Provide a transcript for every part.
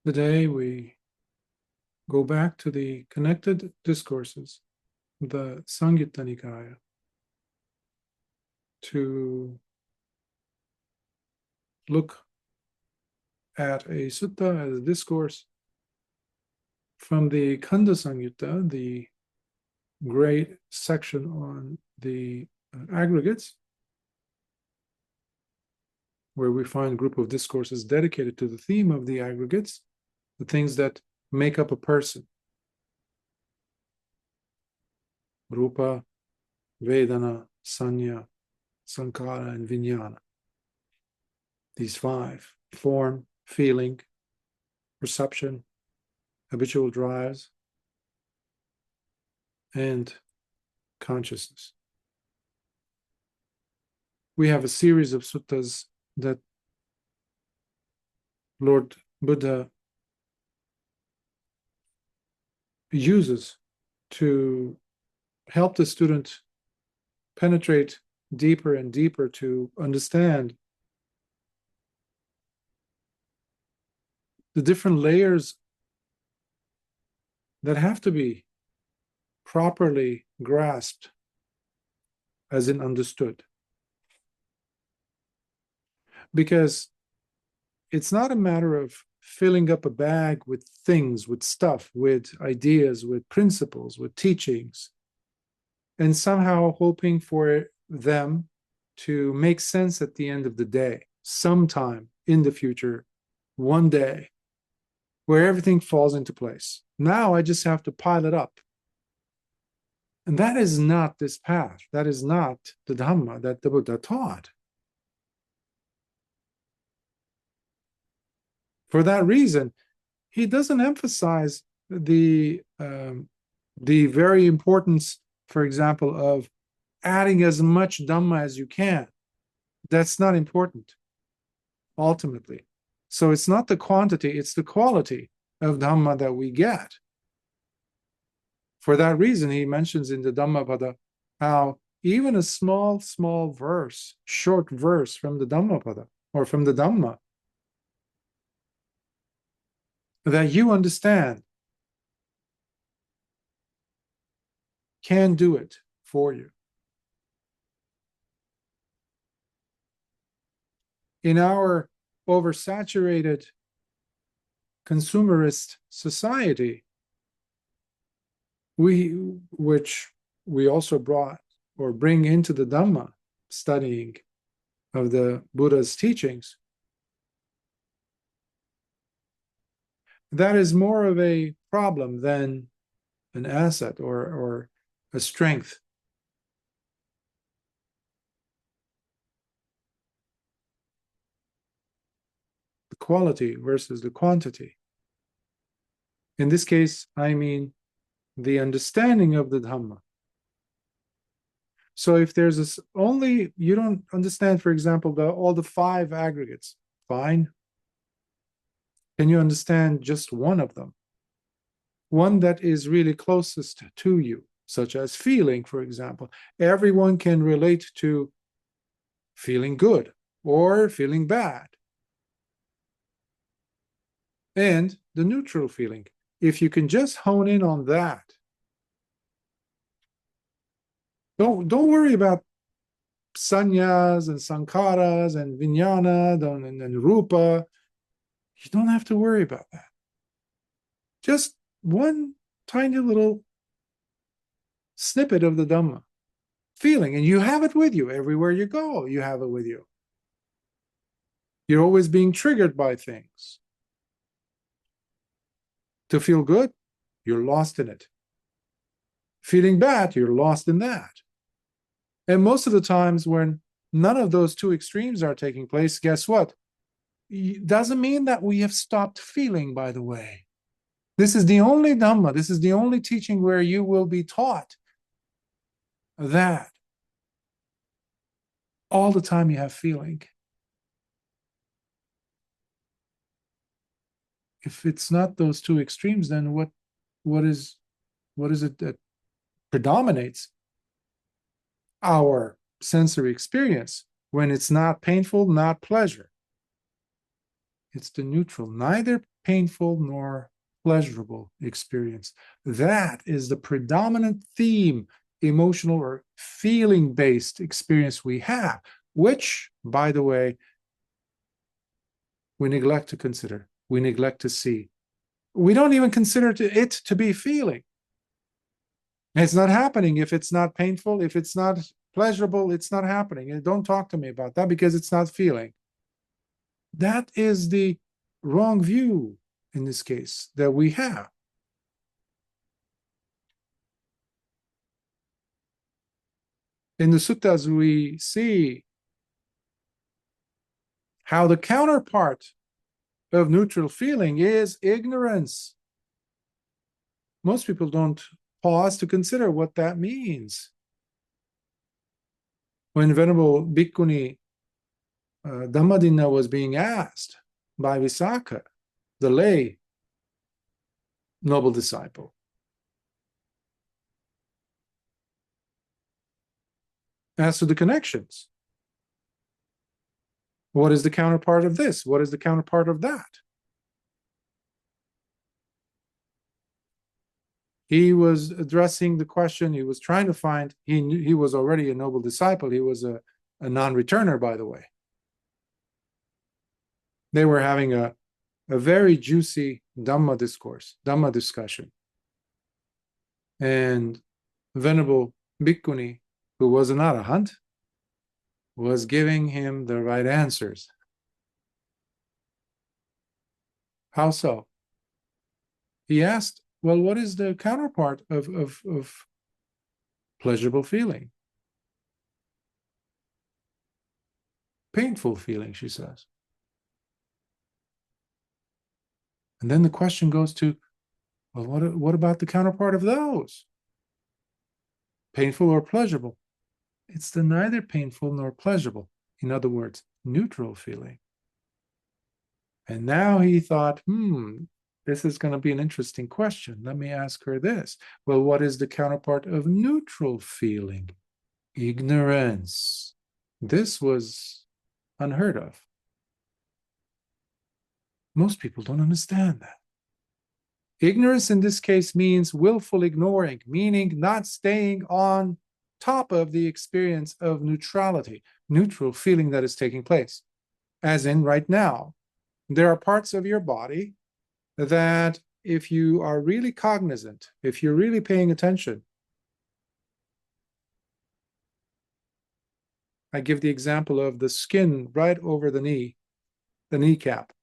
Today we go back to the connected discourses, the Samyutta Nikaya, to look at a sutta as a discourse from the Khanda Samyutta, the great section on the aggregates, where we find a group of discourses dedicated to the theme of the aggregates, the things that make up a person. Rupa, Vedana, Sanya, Sankhara, and Vijnana. These five: form, feeling, perception, habitual drives, and consciousness. We have a series of suttas that Lord Buddha uses to help the student penetrate deeper and deeper to understand the different layers that have to be properly grasped, as in understood. Because it's not a matter of filling up a bag with things, with stuff, with ideas, with principles, with teachings, and somehow hoping for them to make sense at the end of the day, sometime in the future, one day, where everything falls into place. Now I just have to pile it up. And that is not this path. That is not the Dhamma that the Buddha taught. For that reason, he doesn't emphasize the very importance, for example, of adding as much Dhamma as you can. That's not important, ultimately. So it's not the quantity, it's the quality of Dhamma that we get. For that reason, he mentions in the Dhammapada how even a small verse, short verse from the Dhammapada, or from the Dhamma, that you understand, can do it for you. In our oversaturated consumerist society, which we also brought or bring into the Dhamma studying of the Buddha's teachings, that is more of a problem than an asset or a strength. The quality versus the quantity. In this case, I mean the understanding of the Dhamma. So if there's this only, you don't understand, for example, all the five aggregates, fine. Can you understand just one of them? One that is really closest to you, such as feeling, for example. Everyone can relate to feeling good or feeling bad. And the neutral feeling. If you can just hone in on that, don't worry about sanyas and sankharas and vijnana and rupa. You don't have to worry about that. Just one tiny little snippet of the Dhamma, feeling, and you have it with you everywhere you go. You have it with you. You're always being triggered by things. To feel good, you're lost in it. Feeling bad, you're lost in that. And most of the times when none of those two extremes are taking place, guess what? It doesn't mean that we have stopped feeling, by the way. This is the only Dhamma, this is the only teaching where you will be taught that all the time you have feeling. If it's not those two extremes, then what is it that predominates our sensory experience when it's not painful, not pleasure? It's the neutral, neither painful nor pleasurable experience. That is the predominant theme, emotional or feeling-based experience we have, which, by the way, we neglect to consider, we neglect to see. We don't even consider it to be feeling. It's not happening if it's not painful, if it's not pleasurable, it's not happening. And don't talk to me about that because it's not feeling. That is the wrong view in this case that we have. In the suttas, we see how the counterpart of neutral feeling is ignorance. Most people don't pause to consider what that means. When Venerable Bhikkhuni Dhammadinna was being asked by Visakha, the lay noble disciple, as to the connections, what is the counterpart of this? What is the counterpart of that? He was addressing the question, he was trying to find, he was already a noble disciple, he was a non-returner, by the way. They were having a very juicy Dhamma discourse, Dhamma discussion. And Venerable Bhikkhuni, who was an Arahant, was giving him the right answers. How so? He asked, well, what is the counterpart of pleasurable feeling? Painful feeling, she says. And then the question goes to, well, what about the counterpart of those? Painful or pleasurable? It's the neither painful nor pleasurable. In other words, neutral feeling. And now he thought, this is going to be an interesting question. Let me ask her this. Well, what is the counterpart of neutral feeling? Ignorance. This was unheard of. Most people don't understand that. Ignorance in this case means willful ignoring, meaning not staying on top of the experience of neutrality, neutral feeling that is taking place. As in right now, there are parts of your body that if you are really cognizant, if you're really paying attention, I give the example of the skin right over the knee, the kneecap,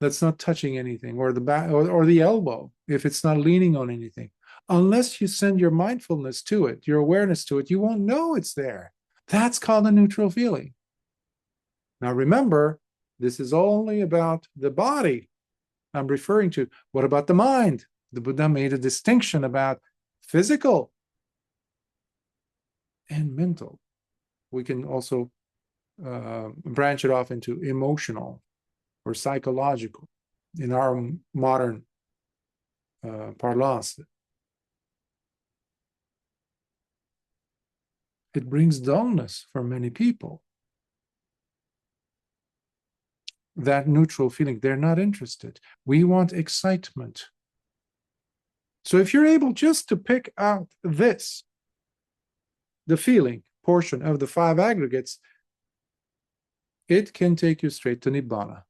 that's not touching anything, or the back, or the elbow, if it's not leaning on anything. Unless you send your mindfulness to it, your awareness to it, you won't know it's there. That's called a neutral feeling. Now remember, this is only about the body I'm referring to. What about the mind? The Buddha made a distinction about physical and mental. We can also branch it off into emotional or psychological in our modern parlance. It brings dullness for many people. That neutral feeling, they're not interested. We want excitement. So if you're able just to pick out this, the feeling portion of the five aggregates, it can take you straight to Nibbana.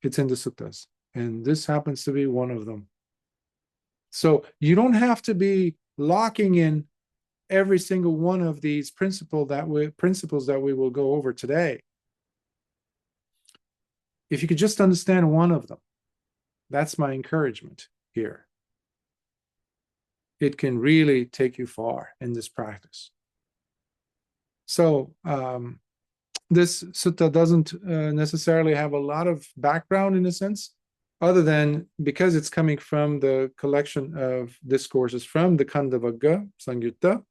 It's in the suttas, and this happens to be one of them. So you don't have to be locking in every single one of these principles that we will go over today. If you could just understand one of them, that's my encouragement here. It can really take you far in this practice. So this sutta doesn't necessarily have a lot of background in a sense, other than because it's coming from the collection of discourses from the Khandavagga Samyutta.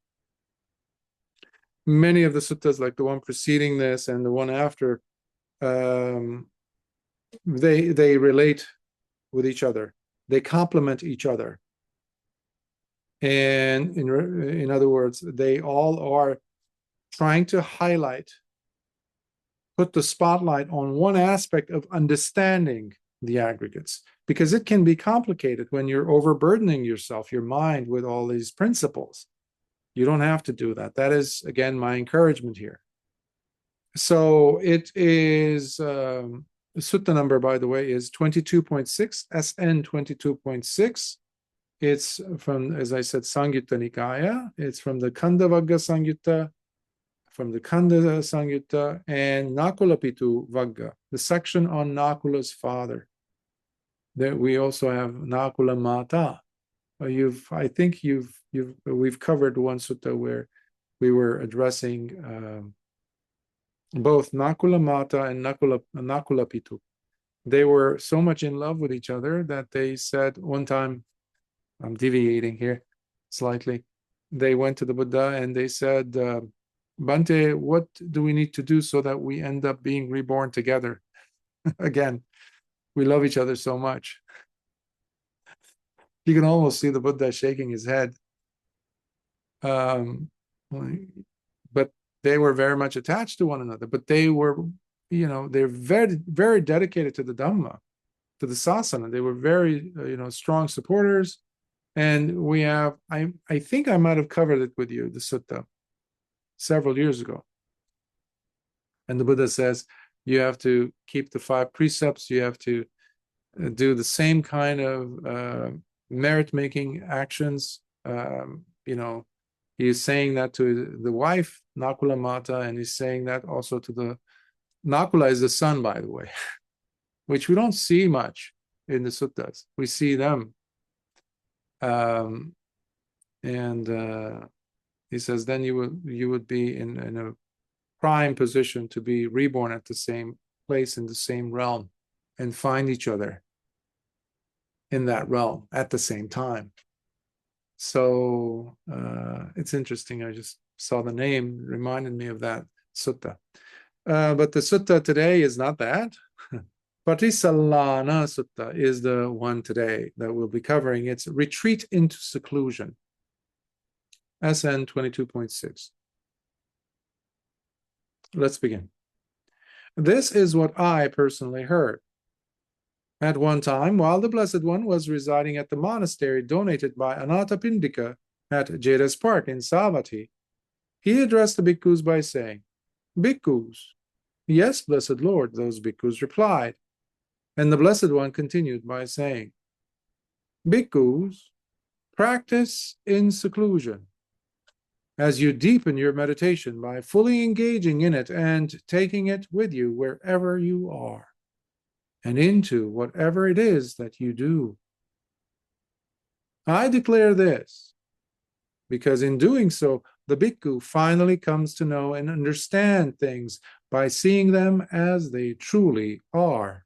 Many of the suttas, like the one preceding this and the one after, they relate with each other. They complement each other. And in other words, they all are trying to highlight put the spotlight on one aspect of understanding the aggregates, because it can be complicated when you're overburdening yourself, your mind, with all these principles. You don't have to do that. That is, again, my encouragement here. So it is, the sutta number, by the way, is 22.6, SN 22.6. It's from, as I said, Samyutta Nikaya. It's from the Khandavagga Samyutta, from the Khanda Samyutta, and Nakulapitu Vagga, the section on Nakula's father. There we also have Nakula Mata. I think we've covered one sutta where we were addressing both Nakula Mata and Nakula Pitu. They were so much in love with each other that they said one time, I'm deviating here slightly, they went to the Buddha and they said, Bhante, what do we need to do so that we end up being reborn together again? We love each other so much. You can almost see the Buddha shaking his head. But they were very much attached to one another. But they were, they're very, very dedicated to the Dhamma, to the sasana. They were very, strong supporters. And we have, I think I might have covered it with you, the sutta, several years ago. And the Buddha says, you have to keep the 5 precepts. You have to do the same kind of merit-making actions. He's saying that to the wife, Nakula Mata, and he's saying that also to the... Nakula is the son, by the way, which we don't see much in the suttas. We see them. He says, then you would be in a prime position to be reborn at the same place in the same realm and find each other in that realm at the same time. So it's interesting. I just saw the name, reminded me of that sutta. But the sutta today is not that. Paṭisallāṇa Sutta is the one today that we'll be covering. It's retreat into seclusion. SN 22.6. Let's begin. This is what I personally heard. At one time, while the Blessed One was residing at the monastery donated by Anathapindika at Jades Park in Savatthi, he addressed the Bhikkhus by saying, Bhikkhus. Yes, Blessed Lord, those Bhikkhus replied. And the Blessed One continued by saying, Bhikkhus, practice in seclusion. As you deepen your meditation by fully engaging in it and taking it with you wherever you are, and into whatever it is that you do. I declare this, because in doing so, the Bhikkhu finally comes to know and understand things by seeing them as they truly are.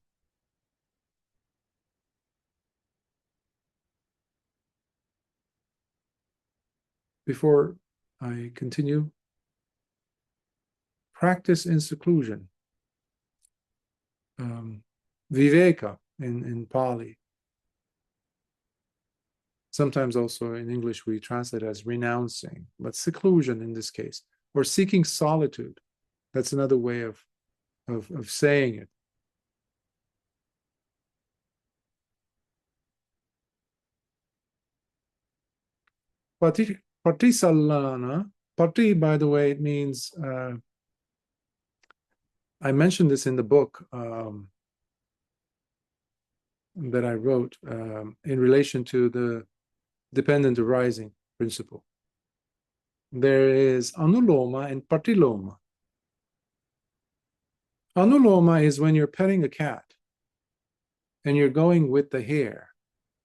Before I continue, practice in seclusion. Viveka in Pali. Sometimes also in English we translate as renouncing, but seclusion in this case, or seeking solitude. That's another way of saying it. Paṭisallāṇa, Pati, by the way, it means, I mentioned this in the book that I wrote in relation to the dependent arising principle. There is anuloma and patiloma. Anuloma is when you're petting a cat and you're going with the hair,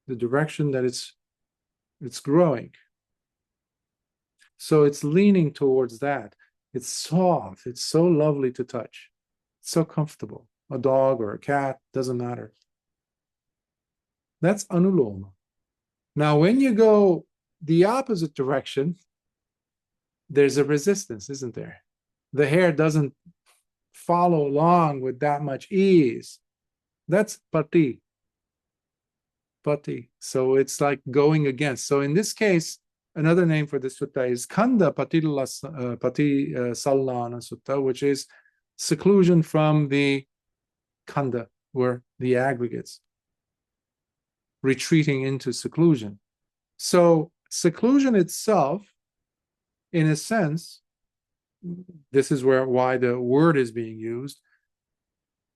the direction that it's growing. So it's leaning towards that. It's soft. It's so lovely to touch. It's so comfortable. A dog or a cat, doesn't matter. That's anuloma. Now, when you go the opposite direction, there's a resistance, isn't there? The hair doesn't follow along with that much ease. That's pati. Pati. So it's like going against. So in this case, another name for this sutta is Paṭisallāṇa Sutta, which is seclusion from the khanda, or the aggregates, retreating into seclusion. So seclusion itself, in a sense, this is why the word is being used,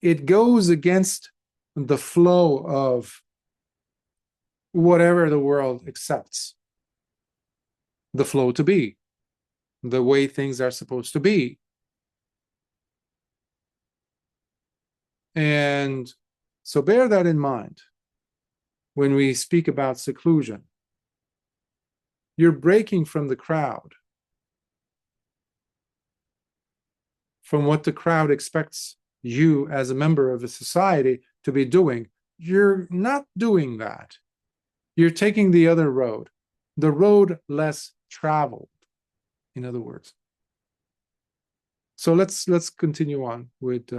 it goes against the flow of whatever the world accepts the flow to be, the way things are supposed to be. And so bear that in mind when we speak about seclusion. You're breaking from the crowd, from what the crowd expects you as a member of a society to be doing. You're not doing that. You're taking the other road, the road less traveled, in other words. So let's continue on with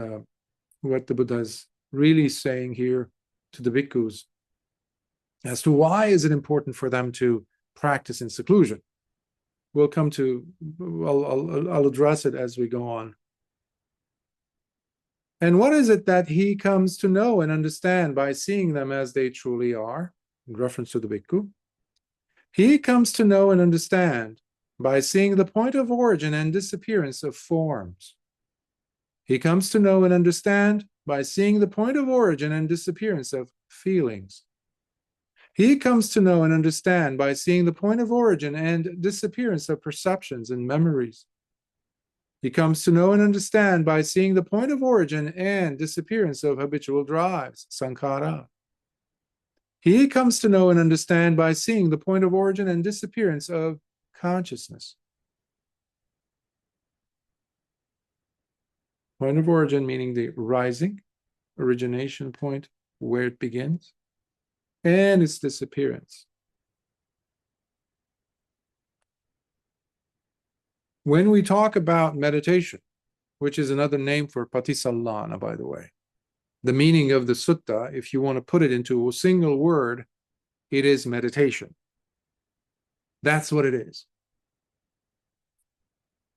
what the Buddha is really saying here to the bhikkhus as to why is it important for them to practice in seclusion. We'll come to, I'll address it as we go on. And what is it that he comes to know and understand by seeing them as they truly are? In reference to the bhikkhu. He comes to know and understand by seeing the point of origin and disappearance of forms. He comes to know and understand by seeing the point of origin and disappearance of feelings. He comes to know and understand by seeing the point of origin and disappearance of perceptions and memories. He comes to know and understand by seeing the point of origin and disappearance of habitual drives, sankhara. He comes to know and understand by seeing the point of origin and disappearance of consciousness. Point of origin meaning the rising, origination point, where it begins, and its disappearance. When we talk about meditation, which is another name for Paṭisallāṇa, by the way, the meaning of the sutta, if you want to put it into a single word, it is meditation. That's what it is.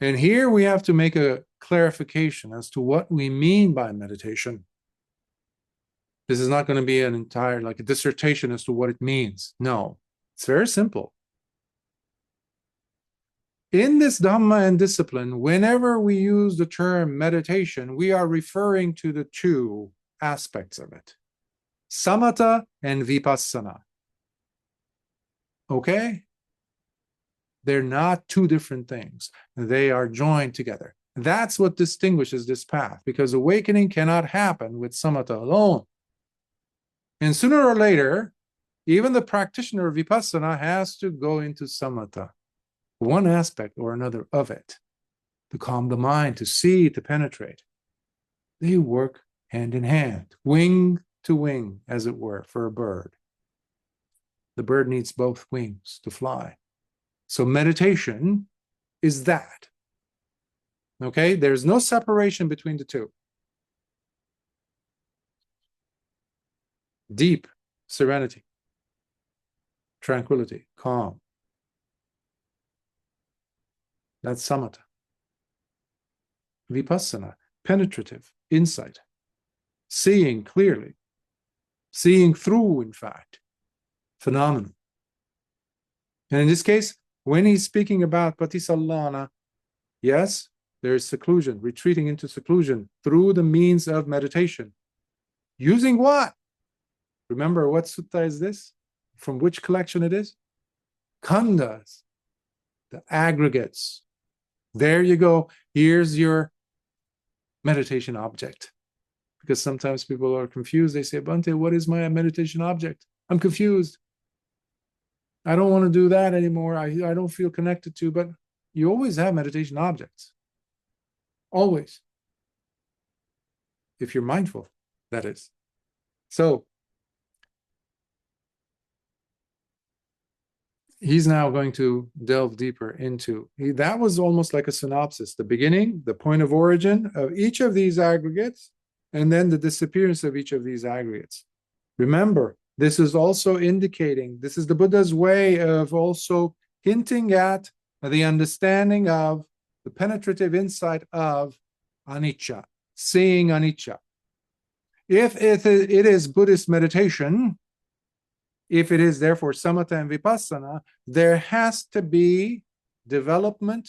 And here we have to make a clarification as to what we mean by meditation. This is not going to be an entire, like a dissertation as to what it means. No, it's very simple. In this Dhamma and Discipline, whenever we use the term meditation, we are referring to the two aspects of it, samatha and vipassana. Okay? They're not two different things. They are joined together. That's what distinguishes this path, because awakening cannot happen with samatha alone. And sooner or later, even the practitioner of vipassana has to go into samatha, one aspect or another of it, to calm the mind, to see, to penetrate. They work hand in hand, wing to wing, as it were, for a bird. The bird needs both wings to fly. So meditation is that. Okay? There's no separation between the two. Deep serenity, tranquility, calm. That's samatha. Vipassana, penetrative insight, seeing clearly, seeing through, in fact, phenomenon. And in this case, when he's speaking about Paṭisallāṇa, yes, there is seclusion, retreating into seclusion through the means of meditation. Using what? Remember, what sutta is this? From which collection it is? Khandas, the aggregates. There you go. Here's your meditation object. Because sometimes people are confused. They say, Bhante, what is my meditation object? I'm confused. I don't want to do that anymore. I don't feel connected to, but you always have meditation objects. Always. If you're mindful, that is. So, he's now going to delve deeper into, that was almost like a synopsis, the beginning, the point of origin of each of these aggregates, and then the disappearance of each of these aggregates. Remember, this is also indicating, this is the Buddha's way of also hinting at the understanding of the penetrative insight of anicca, seeing anicca. If it is Buddhist meditation, if it is therefore samatha and vipassana, there has to be development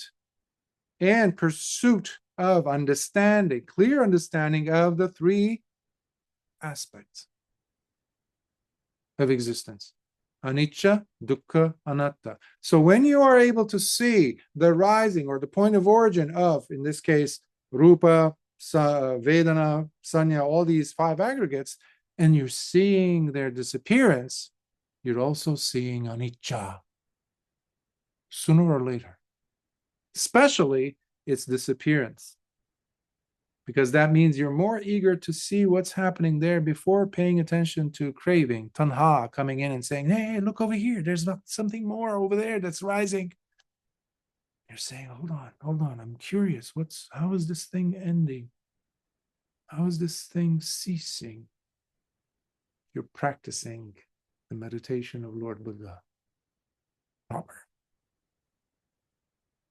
and pursuit of understanding, clear understanding of the three aspects of existence: anicca, dukkha, anatta. So when you are able to see the rising or the point of origin of, in this case, rupa, vedana, sanya, all these five aggregates, and you're seeing their disappearance, you're also seeing anicca sooner or later, especially its disappearance, because that means you're more eager to see what's happening there before paying attention to craving, tanha, coming in and saying, hey, look over here, there's something more over there that's rising. You're saying, hold on, I'm curious, how is this thing ending? How is this thing ceasing? You're practicing the meditation of Lord Buddha proper,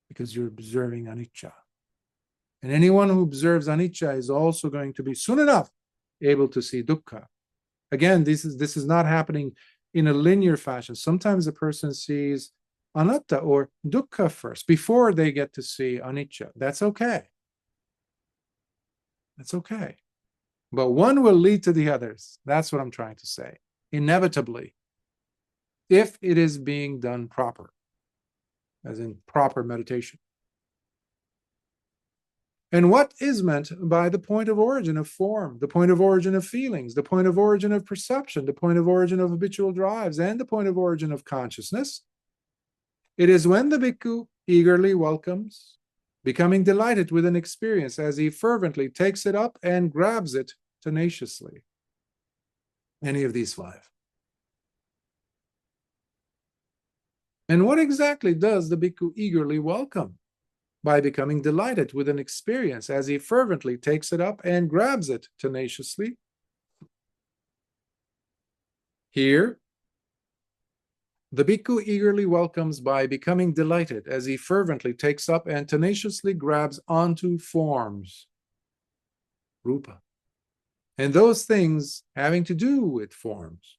because you're observing anicca. And anyone who observes anicca is also going to be soon enough able to see dukkha. Again, this is not happening in a linear fashion. Sometimes a person sees anatta or dukkha first before they get to see anicca. That's okay. That's okay. But one will lead to the others. That's what I'm trying to say. Inevitably, if it is being done proper, as in proper meditation. And what is meant by the point of origin of form, the point of origin of feelings, the point of origin of perception, the point of origin of habitual drives, and the point of origin of consciousness? It is when the bhikkhu eagerly welcomes, becoming delighted with an experience as he fervently takes it up and grabs it tenaciously. Any of these five. And what exactly does the bhikkhu eagerly welcome? By becoming delighted with an experience as he fervently takes it up and grabs it tenaciously. Here, the bhikkhu eagerly welcomes by becoming delighted as he fervently takes up and tenaciously grabs onto forms, rupa, and those things having to do with forms.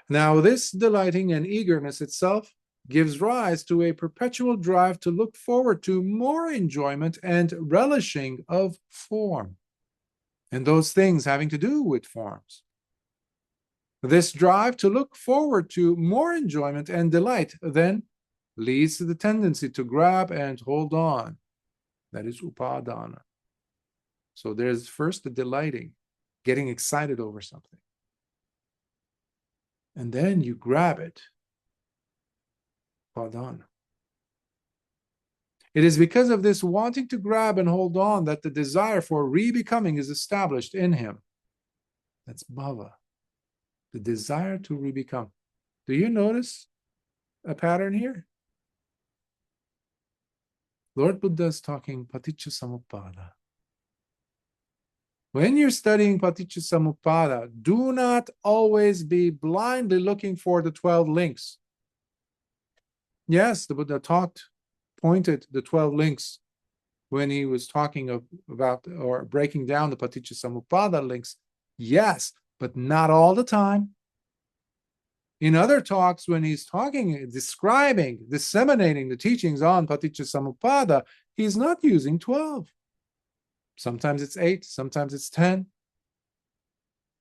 Now, this delighting and eagerness itself gives rise to a perpetual drive to look forward to more enjoyment and relishing of form, and those things having to do with forms. This drive to look forward to more enjoyment and delight then leads to the tendency to grab and hold on. That is upadana. So there's first the delighting, getting excited over something. And then you grab it. Upadana. It is because of this wanting to grab and hold on that the desire for re-becoming is established in him. That's bhava. The desire to re-become. Do you notice a pattern here? Lord Buddha is talking Paṭisallāṇa. When you're studying Paṭisallāṇa, do not always be blindly looking for the 12 links. Yes, the Buddha pointed the 12 links when he was talking about or breaking down the Paṭisallāṇa links. Yes, but not all the time. In other talks, when he's talking, describing, disseminating the teachings on Paṭisallāṇa, he's not using 12. Sometimes it's 8, sometimes it's 10.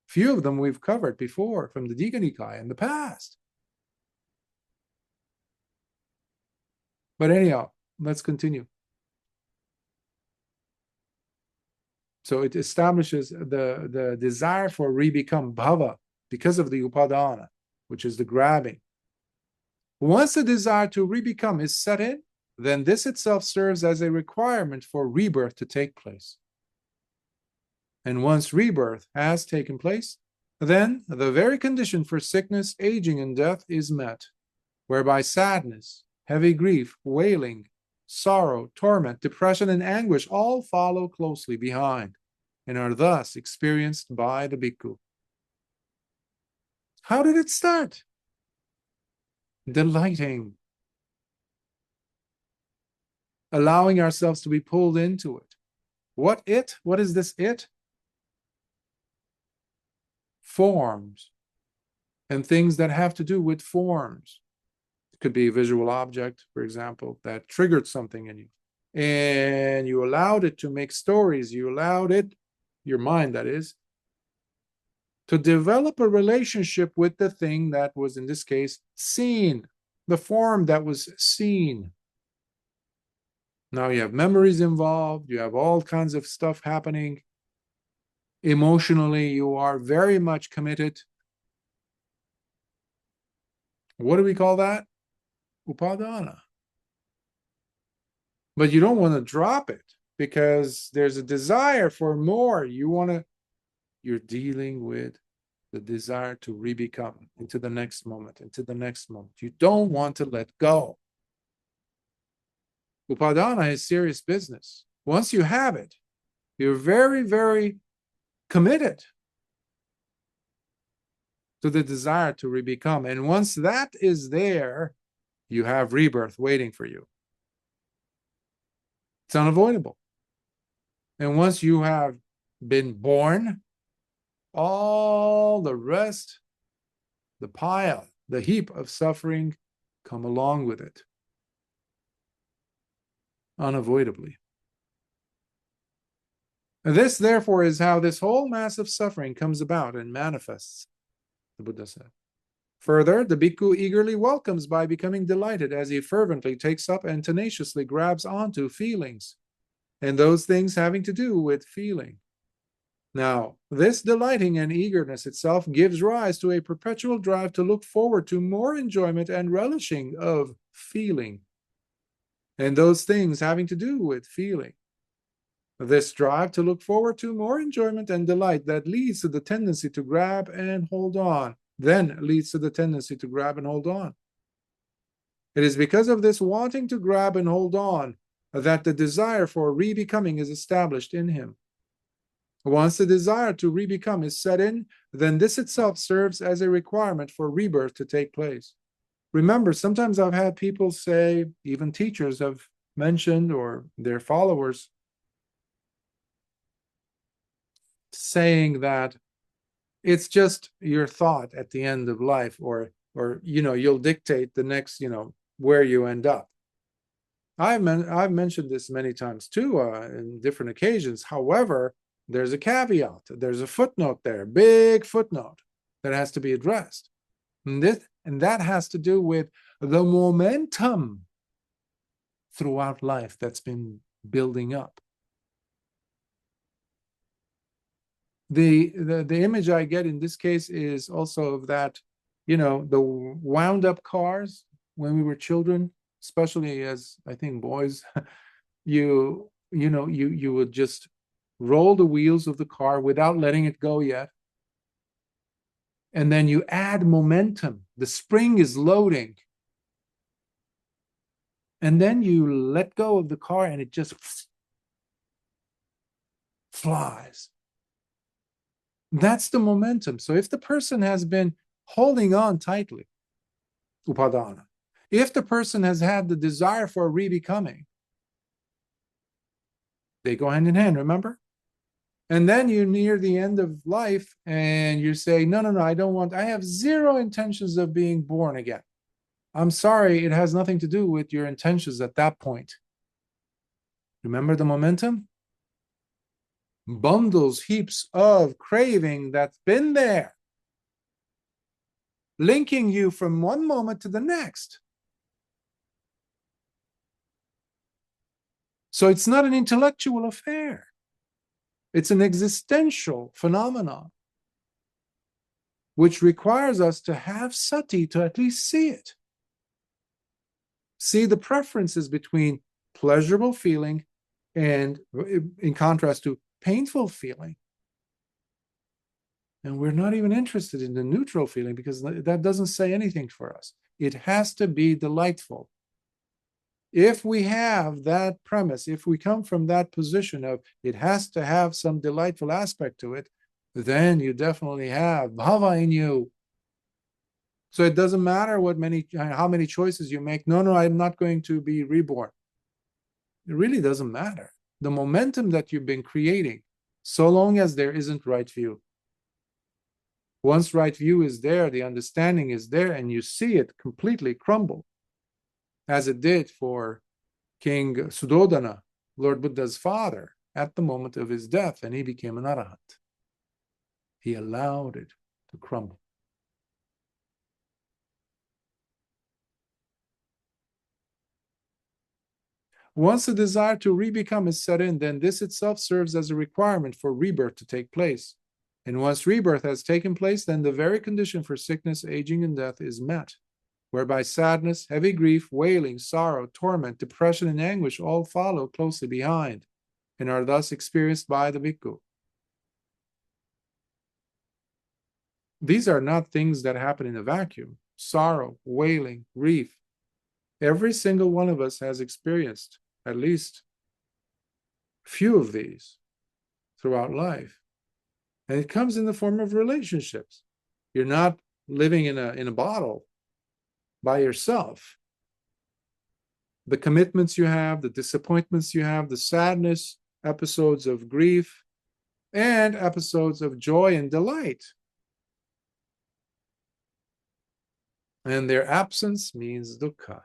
Few of them we've covered before from the Digha Nikaya in the past. But anyhow, let's continue. So it establishes the desire for re-become bhava because of the upadana, which is the grabbing. Once the desire to re-become is set in, then this itself serves as a requirement for rebirth to take place. And once rebirth has taken place, then the very condition for sickness, aging, and death is met, whereby sadness, heavy grief, wailing, sorrow, torment, depression, and anguish all follow closely behind and are thus experienced by the bhikkhu. How did it start? Delighting, allowing ourselves to be pulled into it, What it? What is this it? Forms and things that have to do with forms. It could be a visual object, for example, that triggered something in you. And you allowed it to make stories. You allowed it, your mind that is, to develop a relationship with the thing that was, in this case, seen, the form that was seen. Now you have memories involved, you have all kinds of stuff happening. Emotionally, you are very much committed. What do we call that? Upadana. But you don't want to drop it because there's a desire for more. You're dealing with the desire to re-become into the next moment, into the next moment. You don't want to let go. Upadana is serious business. Once you have it, you're very, very committed to the desire to re-become. And once that is there, you have rebirth waiting for you. It's unavoidable. And once you have been born, all the rest, the pile, the heap of suffering come along with it. Unavoidably. And this, therefore, is how this whole mass of suffering comes about and manifests, the Buddha said. Further, the Bhikkhu eagerly welcomes by becoming delighted as he fervently takes up and tenaciously grabs onto feelings, and those things having to do with feeling. Now, this delighting and eagerness itself gives rise to a perpetual drive to look forward to more enjoyment and relishing of feeling, and those things having to do with feeling. This drive to look forward to more enjoyment and delight that leads to the tendency to grab and hold on, then leads to the tendency to grab and hold on. It is because of this wanting to grab and hold on that the desire for re-becoming is established in him. Once the desire to re-become is set in, then this itself serves as a requirement for rebirth to take place. Remember, sometimes I've had people say, even teachers have mentioned, or their followers, saying that it's just your thought at the end of life, or you'll dictate the next, where you end up. I've mentioned this many times too, in different occasions. However, there's a caveat, there's a footnote there, big footnote that has to be addressed. And that has to do with the momentum throughout life that's been building up. The image I get in this case is also of that, the wound up cars when we were children, especially as I think boys, you would just roll the wheels of the car without letting it go yet. And then you add momentum. The spring is loading. And then you let go of the car and it just flies. That's the momentum. So if the person has been holding on tightly, upadana, if the person has had the desire for re-becoming, they go hand in hand, remember? And then you're near the end of life and you say, no, I have zero intentions of being born again. I'm sorry, it has nothing to do with your intentions at that point. Remember the momentum? Bundles, heaps of craving that's been there, linking you from one moment to the next. So it's not an intellectual affair. It's an existential phenomenon, which requires us to have sati to at least see it. See the preferences between pleasurable feeling and, in contrast to painful feeling. And we're not even interested in the neutral feeling because that doesn't say anything for us. It has to be delightful. If we have that premise, if we come from that position of it has to have some delightful aspect to it, then you definitely have bhava in you. So it doesn't matter how many choices you make. No, I'm not going to be reborn. It really doesn't matter the momentum that you've been creating, so long as there isn't right view. Once right view is there, the understanding is there, and you see it completely crumble, as it did for King Suddhodana, Lord Buddha's father, at the moment of his death, and he became an Arahant. He allowed it to crumble. Once the desire to re-become is set in, then this itself serves as a requirement for rebirth to take place. And once rebirth has taken place, then the very condition for sickness, aging, and death is met, whereby sadness, heavy grief, wailing, sorrow, torment, depression, and anguish all follow closely behind and are thus experienced by the Bhikkhu. These are not things that happen in a vacuum. Sorrow, wailing, grief. Every single one of us has experienced at least a few of these throughout life. And it comes in the form of relationships. You're not living in a bottle by yourself. The commitments you have, the disappointments you have, the sadness, episodes of grief, and episodes of joy and delight. And their absence means dukkha.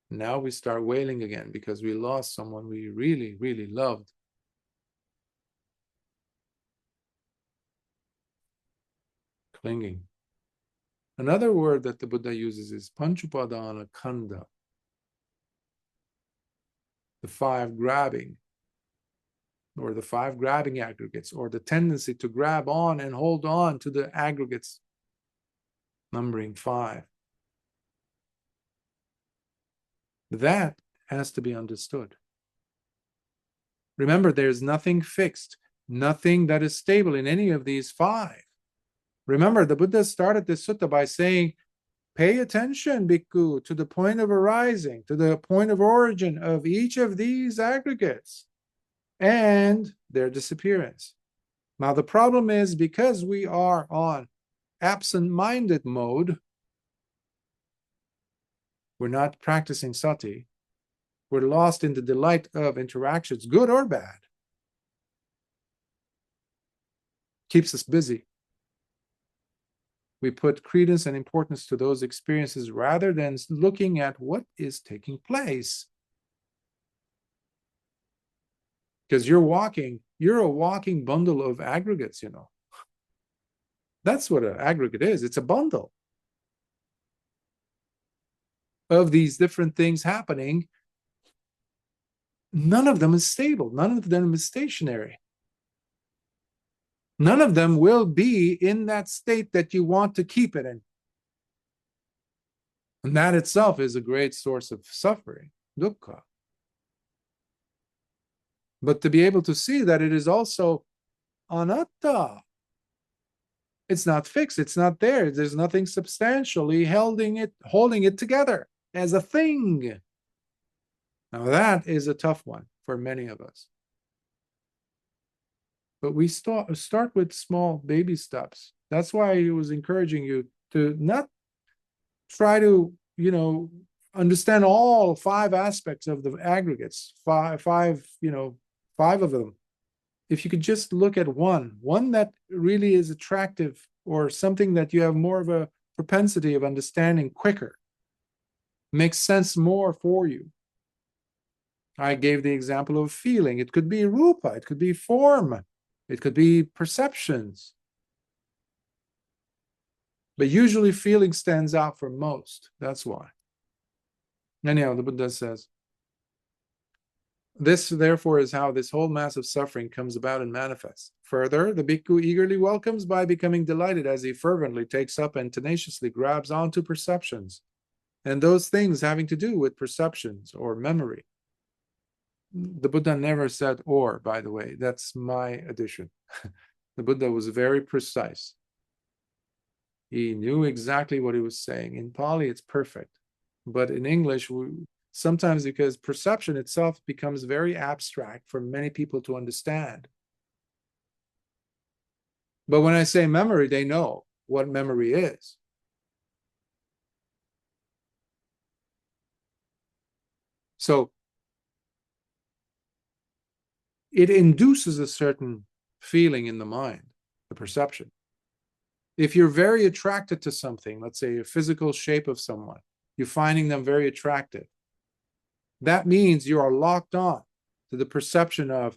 Now we start wailing again because we lost someone we really, really loved. Clinging. Another word that the Buddha uses is panchupadana khandha. The five grabbing, or the five grabbing aggregates, or the tendency to grab on and hold on to the aggregates, numbering 5. That has to be understood. Remember, there's nothing fixed, nothing that is stable in any of these 5. Remember, the Buddha started this sutta by saying, pay attention, Bhikkhu, to the point of arising, to the point of origin of each of these aggregates and their disappearance. Now, the problem is because we are on absent-minded mode, we're not practicing sati, we're lost in the delight of interactions, good or bad. Keeps us busy. We put credence and importance to those experiences rather than looking at what is taking place. Because you're a walking bundle of aggregates, you know. That's what an aggregate is. It's a bundle of these different things happening. None of them is stable. None of them is stationary. None of them will be in that state that you want to keep it in. And that itself is a great source of suffering, dukkha. But to be able to see that it is also anatta. It's not fixed. It's not there. There's nothing substantially holding it together as a thing. Now that is a tough one for many of us. But we start with small baby steps. That's why I was encouraging you to not try to, understand all 5 aspects of the aggregates, five of them. If you could just look at one that really is attractive or something that you have more of a propensity of understanding quicker, makes sense more for you. I gave the example of feeling. It could be rupa, it could be form, it could be perceptions. But usually feeling stands out for most. That's why. Anyhow, the Buddha says, this, therefore, is how this whole mass of suffering comes about and manifests. Further, the Bhikkhu eagerly welcomes by becoming delighted as he fervently takes up and tenaciously grabs onto perceptions and those things having to do with perceptions or memory. The Buddha never said or, by the way. That's my addition. The Buddha was very precise. He knew exactly what he was saying. In Pali, it's perfect. But in English, sometimes because perception itself becomes very abstract for many people to understand. But when I say memory, they know what memory is. So it induces a certain feeling in the mind, the perception. If you're very attracted to something, let's say a physical shape of someone, you're finding them very attractive, that means you are locked on to the perception of,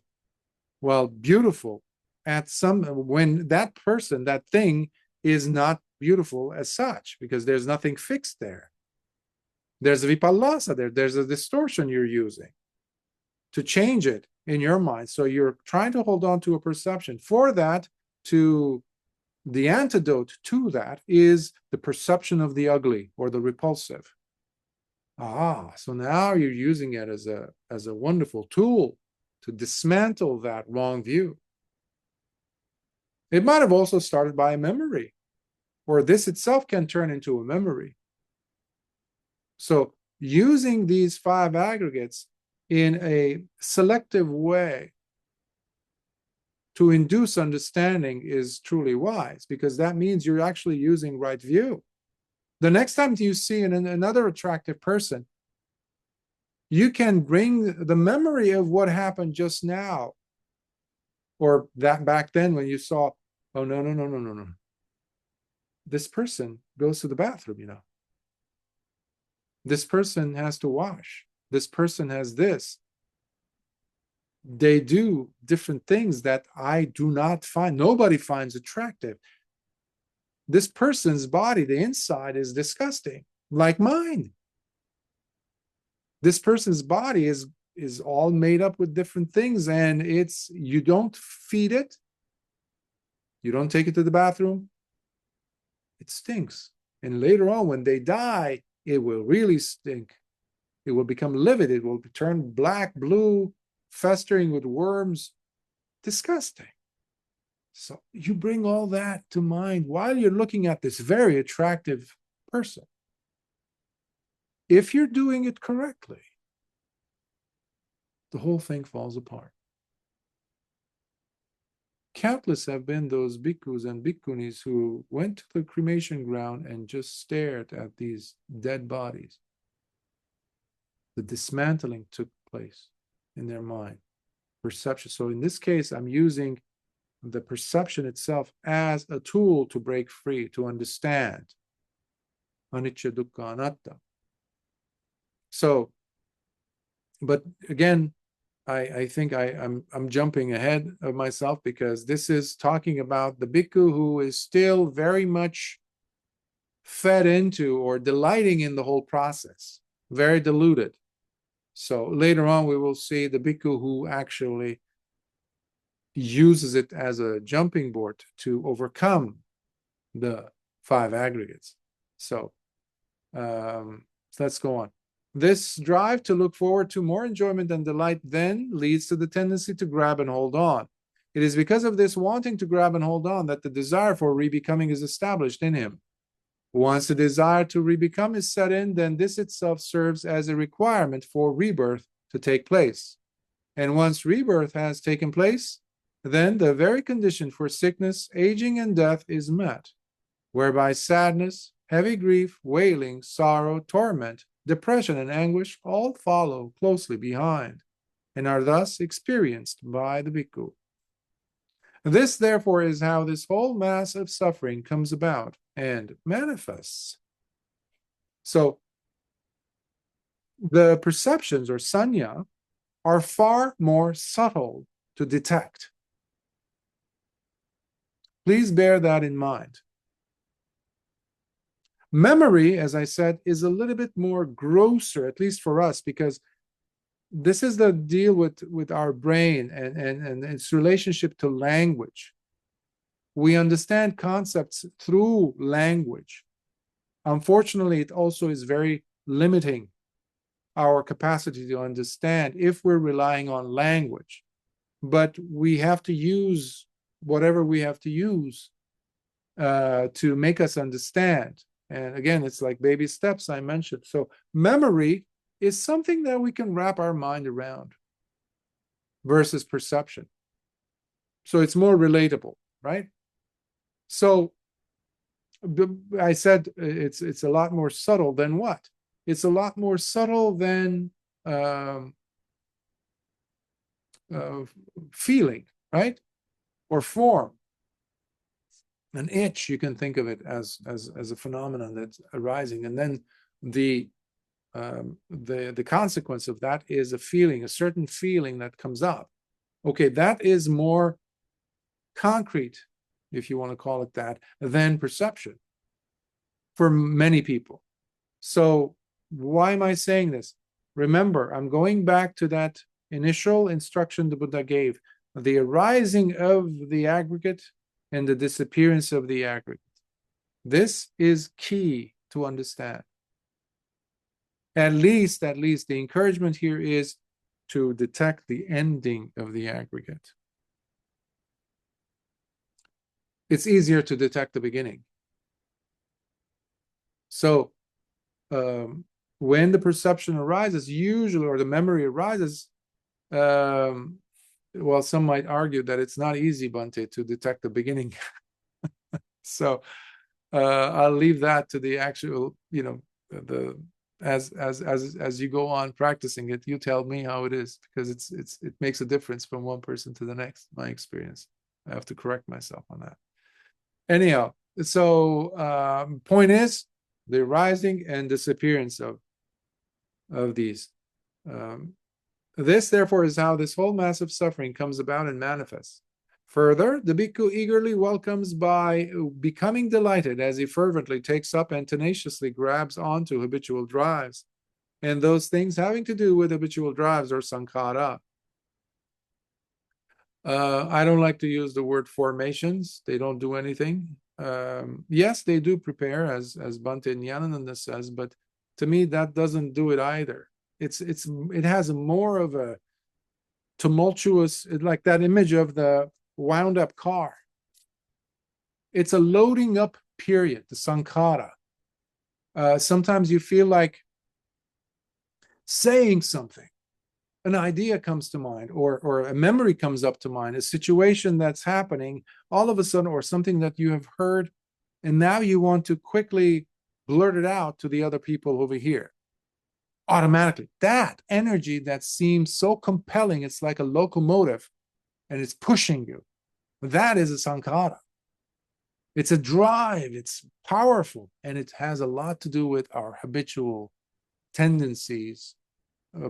well, beautiful at some, when that person, that thing is not beautiful as such, because there's nothing fixed there. There's a vipallasa there. There's a distortion you're using to change it in your mind. So you're trying to hold on to a perception. For that, the antidote to that is the perception of the ugly or the repulsive. So now you're using it as a wonderful tool to dismantle that wrong view. It might have also started by a memory, or this itself can turn into a memory. So using these five aggregates in a selective way to induce understanding is truly wise, because that means you're actually using right view. The next time you see another attractive person, you can bring the memory of what happened just now, or that back then when you saw, oh, no. This person goes to the bathroom, This person has to wash. This person has this. They do different things that I do not find, nobody finds attractive. This person's body, the inside, is disgusting, like mine. This person's body is all made up with different things, and you don't feed it. You don't take it to the bathroom. It stinks. And later on, when they die, it will really stink. It will become livid. It will turn black, blue, festering with worms. Disgusting. So you bring all that to mind while you're looking at this very attractive person. If you're doing it correctly, the whole thing falls apart. Countless have been those bhikkhus and bhikkhunis who went to the cremation ground and just stared at these dead bodies. The dismantling took place in their mind. Perception. So in this case, I'm using the perception itself as a tool to break free, to understand anicca, dukkha, anatta. So, but again, I think I'm jumping ahead of myself, because this is talking about the bhikkhu who is still very much fed into or delighting in the whole process, very deluded. So later on, we will see the bhikkhu who actually uses it as a jumping board to overcome the five aggregates. So let's go on. This drive to look forward to more enjoyment and delight then leads to the tendency to grab and hold on. It is because of this wanting to grab and hold on that the desire for rebecoming is established in him. Once the desire to rebecome is set in, then this itself serves as a requirement for rebirth to take place. And once rebirth has taken place, then the very condition for sickness, aging, and death is met, whereby sadness, heavy grief, wailing, sorrow, torment, depression, and anguish all follow closely behind and are thus experienced by the bhikkhu. This, therefore, is how this whole mass of suffering comes about and manifests. So the perceptions or sanya are far more subtle to detect. Please bear that in mind. Memory, as I said, is a little bit more grosser, at least for us, because this is the deal with our brain and its relationship to language. We understand concepts through language. Unfortunately, it also is very limiting our capacity to understand if we're relying on language. But we have to use whatever we have to use to make us understand. And again, it's like baby steps I mentioned. So memory is something that we can wrap our mind around versus perception. So it's more relatable, right? So I said it's a lot more subtle than what? It's a lot more subtle than feeling, right? Or form. An itch, you can think of it as a phenomenon that's arising, and then the consequence of that is a feeling, a certain feeling that comes up. Okay, that is more concrete, if you want to call it that, than perception for many people. So why am I saying this? Remember, I'm going back to that initial instruction the Buddha gave, the arising of the aggregate and the disappearance of the aggregate. This is key to understand. At least the encouragement here is to detect the ending of the aggregate. It's easier to detect the beginning. So when the perception arises, usually, or the memory arises, well, some might argue that it's not easy, Bhante, to detect the beginning. So I'll leave that to the actual, as you go on practicing it, you tell me how it is, because it makes a difference from one person to the next. My experience. I have to correct myself on that. Anyhow, so point is the rising and disappearance of these. This, therefore, is how this whole massive suffering comes about and manifests. Further, the bhikkhu eagerly welcomes by becoming delighted as he fervently takes up and tenaciously grabs onto habitual drives, and those things having to do with habitual drives or sankhara. I don't like to use the word formations. They don't do anything. Yes, they do prepare, as Bhante Candana says, but to me, that doesn't do it either. It has more of a tumultuous, like that image of the wound up car. It's a loading up period, the sankhara. Sometimes you feel like saying something, an idea comes to mind, or a memory comes up to mind, a situation that's happening all of a sudden, or something that you have heard, and now you want to quickly blurt it out to the other people over here. Automatically, that energy that seems so compelling, it's like a locomotive, and it's pushing you. That is a sankhara. It's a drive, it's powerful, and it has a lot to do with our habitual tendencies,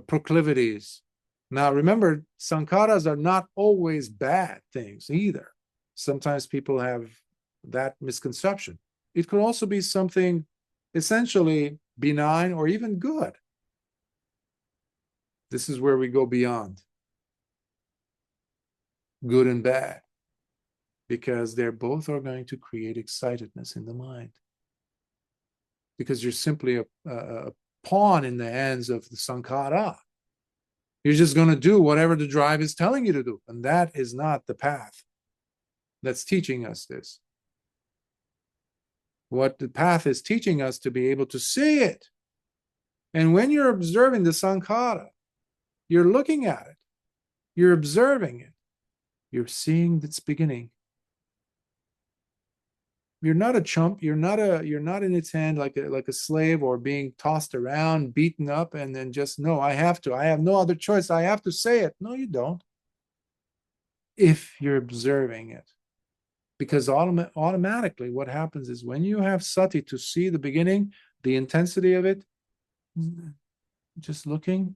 proclivities. Now, remember, sankharas are not always bad things either. Sometimes people have that misconception. It could also be something essentially benign or even good. This is where we go beyond good and bad, because they're both are going to create excitedness in the mind. Because you're simply a pawn in the hands of the sankhara. You're just going to do whatever the drive is telling you to do. And that is not the path that's teaching us this. What the path is teaching us to be able to see it. And when you're observing the sankhara, you're looking at it, you're observing it, you're seeing its beginning. You're not a chump. You're not in its hand like a slave, or being tossed around, beaten up, and then just, no, I have no other choice. I have to say it. No, you don't. If you're observing it. Because automatically what happens is when you have sati to see the beginning, the intensity of it, just looking,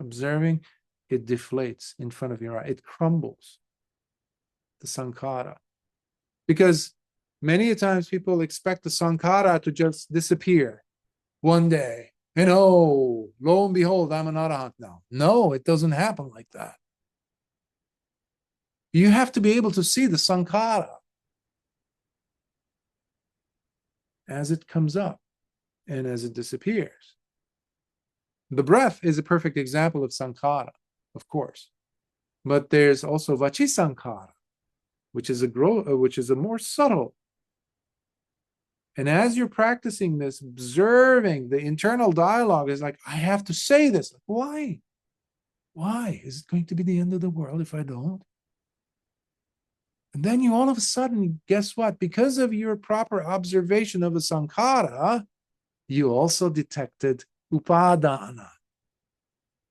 observing, it deflates in front of your eye. It crumbles, the sankhara. Because many times people expect the sankhara to just disappear one day. And lo and behold, I'm an Arahant now. No, it doesn't happen like that. You have to be able to see the sankhara as it comes up and as it disappears. The breath is a perfect example of sankhara, of course. But there's also vachi sankhara, which is a more subtle. And as you're practicing this, observing the internal dialogue is like, I have to say this. Why? Why? Is it going to be the end of the world if I don't? And then you all of a sudden, guess what? Because of your proper observation of the sankhara, you also detected upadana.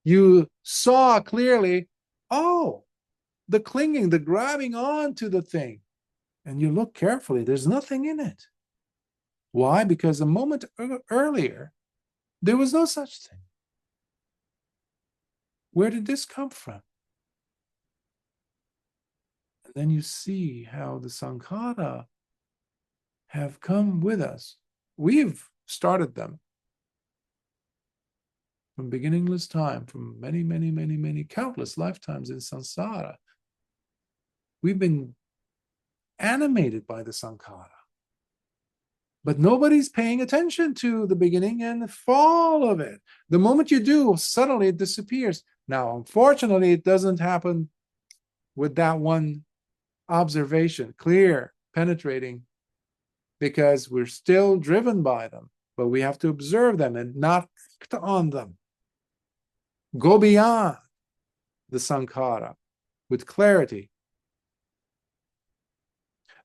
You saw clearly, oh, the clinging, the grabbing on to the thing. And you look carefully, there's nothing in it. Why? Because a moment earlier, there was no such thing. Where did this come from? And then you see how the sankhara have come with us. We've started them from beginningless time, from many, countless lifetimes in samsara. We've been animated by the sankhara. But nobody's paying attention to the beginning and the fall of it. The moment you do, suddenly it disappears. Now, unfortunately, it doesn't happen with that one observation, clear, penetrating, because we're still driven by them. But we have to observe them and not act on them. Go beyond the sankhara with clarity.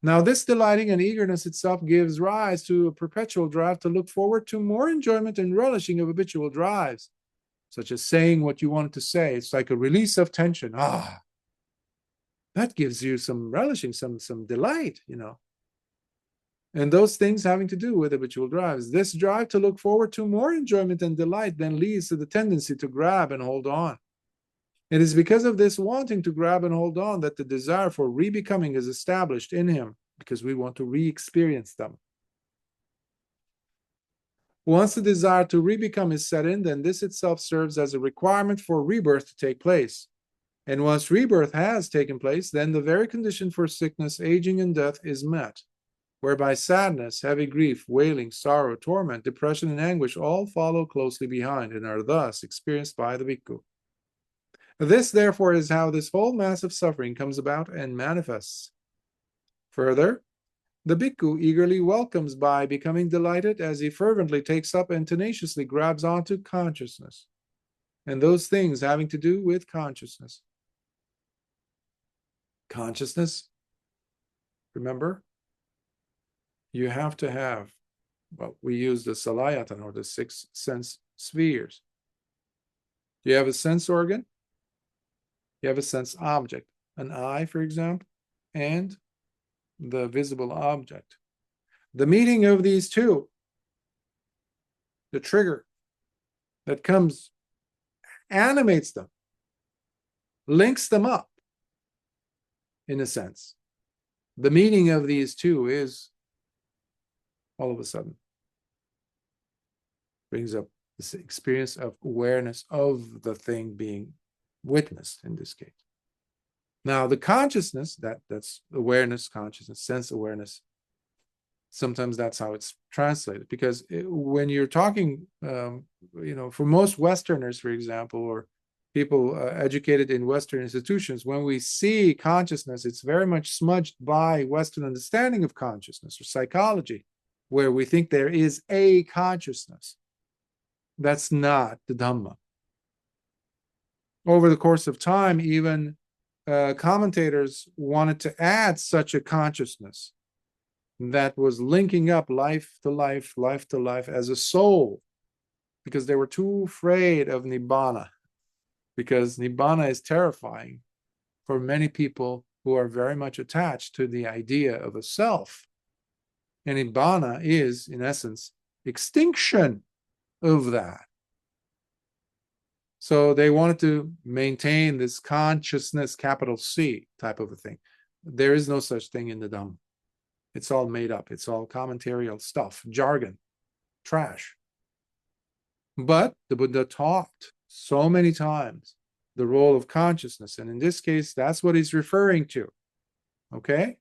Now, this delighting and eagerness itself gives rise to a perpetual drive to look forward to more enjoyment and relishing of habitual drives, such as saying what you wanted to say. It's like a release of tension. That gives you some relishing, some delight, And those things having to do with habitual drives. This drive to look forward to more enjoyment and delight then leads to the tendency to grab and hold on. It is because of this wanting to grab and hold on that the desire for re-becoming is established in him, because we want to re-experience them. Once the desire to re-become is set in, then this itself serves as a requirement for rebirth to take place. And once rebirth has taken place, then the very condition for sickness, aging, and death is met, whereby sadness, heavy grief, wailing, sorrow, torment, depression, and anguish all follow closely behind and are thus experienced by the bhikkhu. This, therefore, is how this whole mass of suffering comes about and manifests. Further, the bhikkhu eagerly welcomes by becoming delighted as he fervently takes up and tenaciously grabs onto consciousness and those things having to do with consciousness. Consciousness, remember, you have to have, we use the salayatana, or the 6 sense spheres. You have a sense organ, you have a sense object, an eye, for example, and the visible object. The meeting of these two, the trigger that comes, animates them, links them up, in a sense. The meeting of these two is, all of a sudden, brings up this experience of awareness of the thing being witnessed in this case. Now, the consciousness, that's awareness, consciousness, sense awareness, sometimes that's how it's translated, because when you're talking, for most Westerners, for example, or people educated in Western institutions, when we see consciousness, it's very much smudged by Western understanding of consciousness or psychology, where we think there is a consciousness. That's not the Dhamma. Over the course of time, even commentators wanted to add such a consciousness that was linking up life to life, life to life as a soul, because they were too afraid of Nibbana, because Nibbana is terrifying for many people who are very much attached to the idea of a self. And Nibbana is, in essence, extinction of that. So they wanted to maintain this consciousness, capital C type of a thing. There is no such thing in the Dhamma. It's all made up. It's all commentarial stuff, jargon, trash. But the Buddha taught so many times the role of consciousness. And in this case, that's what he's referring to. Okay?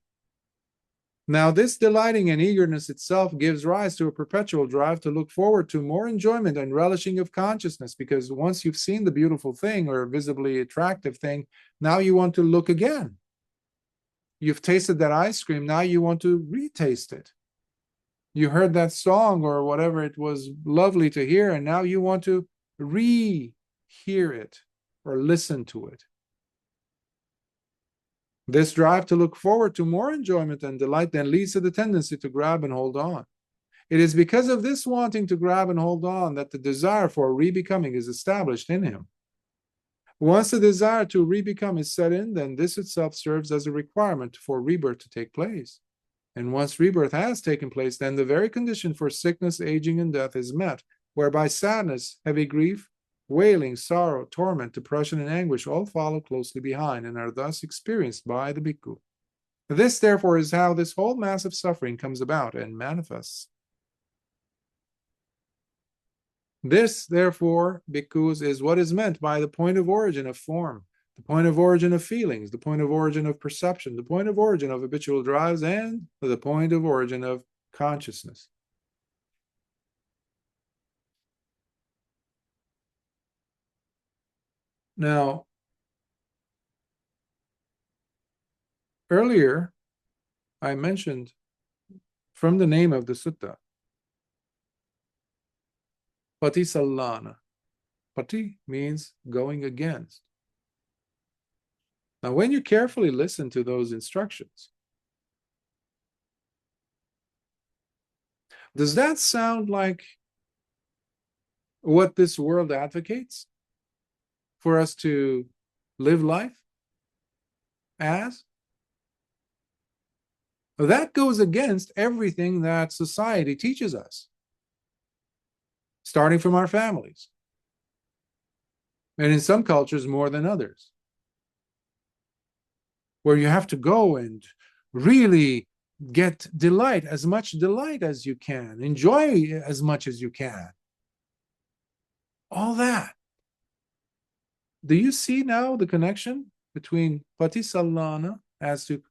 Now, this delighting and eagerness itself gives rise to a perpetual drive to look forward to more enjoyment and relishing of consciousness, because once you've seen the beautiful thing or visibly attractive thing, now you want to look again. You've tasted that ice cream, now you want to retaste it. You heard that song or whatever, it was lovely to hear, and now you want to re-hear it or listen to it. This drive to look forward to more enjoyment and delight then leads to the tendency to grab and hold on. It is because of this wanting to grab and hold on that the desire for re-becoming is established in him. Once the desire to re-become is set in, then this itself serves as a requirement for rebirth to take place. And once rebirth has taken place, then the very condition for sickness, aging, and death is met, whereby sadness, heavy grief, wailing, sorrow, torment, depression, and anguish all follow closely behind and are thus experienced by the bhikkhu. This, therefore, is how this whole mass of suffering comes about and manifests. This, therefore, bhikkhus, is what is meant by the point of origin of form, the point of origin of feelings, the point of origin of perception, the point of origin of habitual drives, and the point of origin of consciousness. Now, earlier, I mentioned from the name of the sutta, Paṭisallāṇa. Pati means going against. Now, when you carefully listen to those instructions, does that sound like what this world advocates for us to live life as? That goes against everything that society teaches us, starting from our families, and in some cultures more than others, where you have to go and really get delight, as much delight as you can, enjoy as much as you can. All that. Do you see now the connection between Paṭisallāṇa as to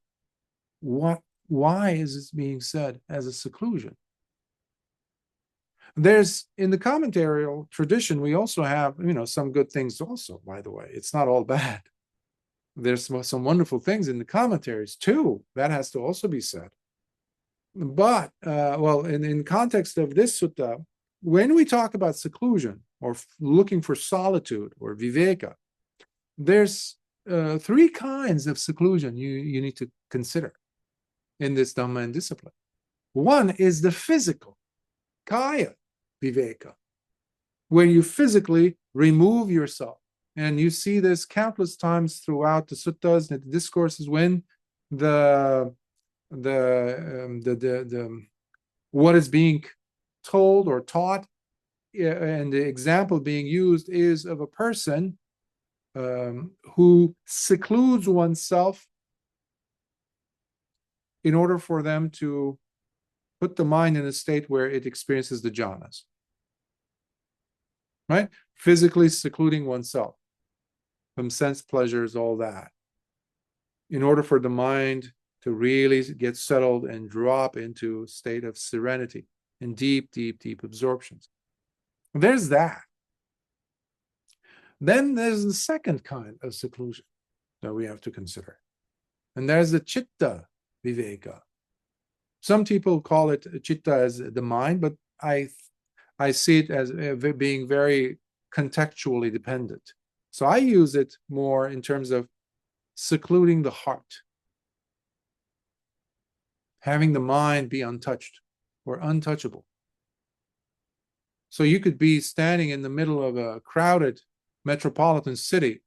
why is this being said as a seclusion? There's, in the commentarial tradition, we also have, some good things also, by the way. It's not all bad. There's some wonderful things in the commentaries too. That has to also be said. But, in context of this sutta, when we talk about seclusion or looking for solitude or viveka, there's 3 kinds of seclusion you need to consider in this Dhamma and Discipline. One is the physical, kaya viveka, where you physically remove yourself. And you see this countless times throughout the suttas and the discourses when what is being told or taught, and the example being used is of a person who secludes oneself in order for them to put the mind in a state where it experiences the jhanas. Right? Physically secluding oneself from sense pleasures, all that, in order for the mind to really get settled and drop into a state of serenity and deep, deep, deep absorptions. There's that. Then there's the second kind of seclusion that we have to consider. And there's the chitta viveka. Some people call it chitta as the mind, but I see it as being very contextually dependent. So I use it more in terms of secluding the heart, having the mind be untouched or untouchable. So you could be standing in the middle of a crowded metropolitan city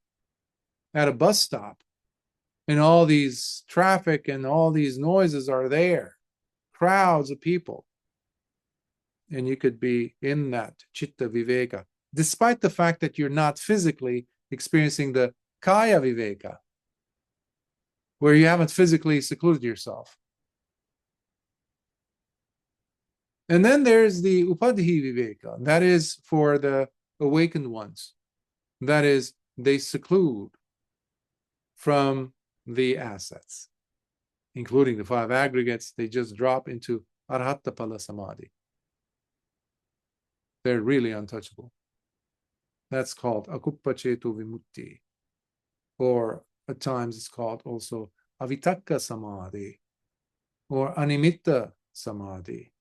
at a bus stop, and all these traffic and all these noises are there, crowds of people. And you could be in that chitta viveka, despite the fact that you're not physically experiencing the kaya viveka, where you haven't physically secluded yourself. And then there's the upadhi viveka, that is for the awakened ones. That is, they seclude from the assets, including the 5 aggregates. They just drop into Arahant samadhi. They're really untouchable. That's called akuppacetu vimutti, or at times it's called also avitakka samadhi, or animitta samadhi,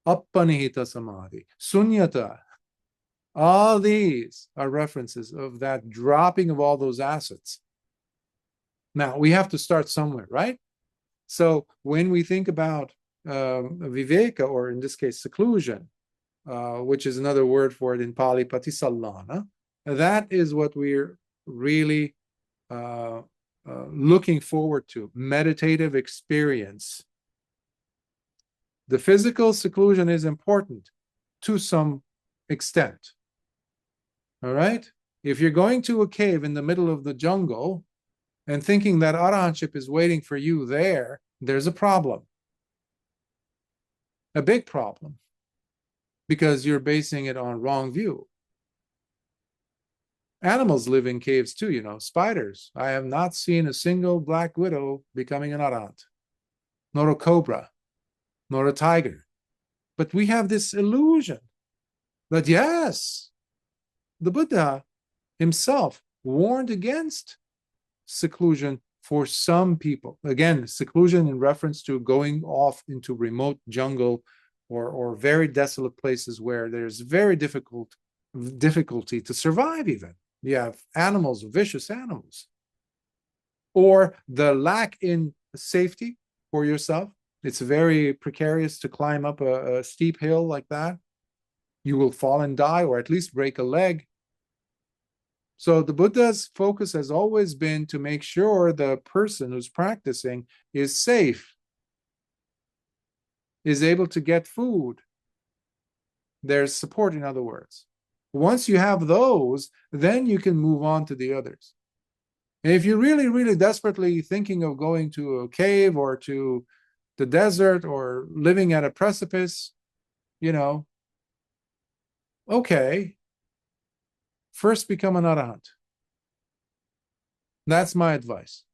appanihita samadhi, sunyata. All these are references of that dropping of all those assets. Now, we have to start somewhere, right? So when we think about viveka, or in this case, seclusion, which is another word for it in Pali, Paṭisallāṇa, that is what we're really looking forward to, meditative experience. The physical seclusion is important to some extent. All right? If you're going to a cave in the middle of the jungle and thinking that arahantship is waiting for you there, there's a problem. A big problem. Because you're basing it on wrong view. Animals live in caves too, you know, spiders. I have not seen a single black widow becoming an arahant, nor a cobra, nor a tiger. But we have this illusion that, yes, the Buddha himself warned against seclusion for some people. Again, seclusion in reference to going off into remote jungle or very desolate places where there's very difficulty to survive even. You have animals, vicious animals. Or the lack in safety for yourself. It's very precarious to climb up a steep hill like that. You will fall and die, or at least break a leg. So the Buddha's focus has always been to make sure the person who's practicing is safe, is able to get food. There's support, in other words. Once you have those, then you can move on to the others. And if you're really, really desperately thinking of going to a cave or to the desert or living at a precipice, you know, okay, first become an Arahant. That's my advice.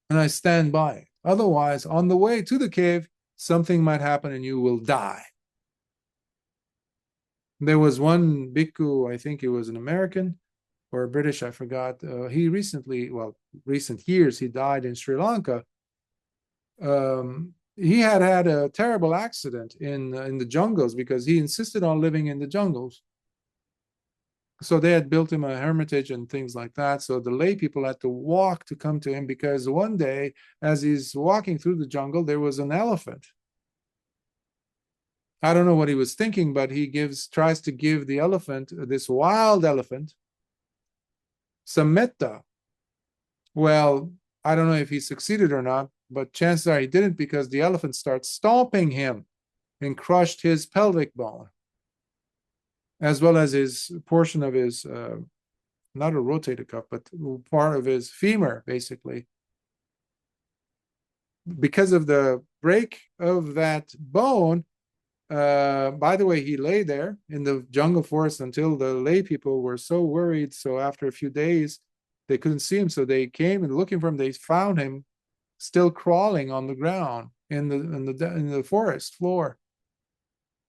And I stand by it. Otherwise, on the way to the cave, something might happen and you will die. There was one Bhikkhu, I think he was an American or a British, I forgot. He recent years, he died in Sri Lanka. He had a terrible accident in the jungles because he insisted on living in the jungles. So they had built him a hermitage and things like that. So the lay people had to walk to come to him because one day, as he's walking through the jungle, there was an elephant. I don't know what he was thinking, but he tries to give the elephant, this wild elephant, some metta. Well, I don't know if he succeeded or not, but chances are he didn't, because the elephant starts stomping him and crushed his pelvic bone, as well as his portion of his, not a rotator cuff, but part of his femur, basically. Because of the break of that bone, by the way, he lay there in the jungle forest until the lay people were so worried. So after a few days, they couldn't see him. So they came and looking for him. They found him still crawling on the ground in the forest floor.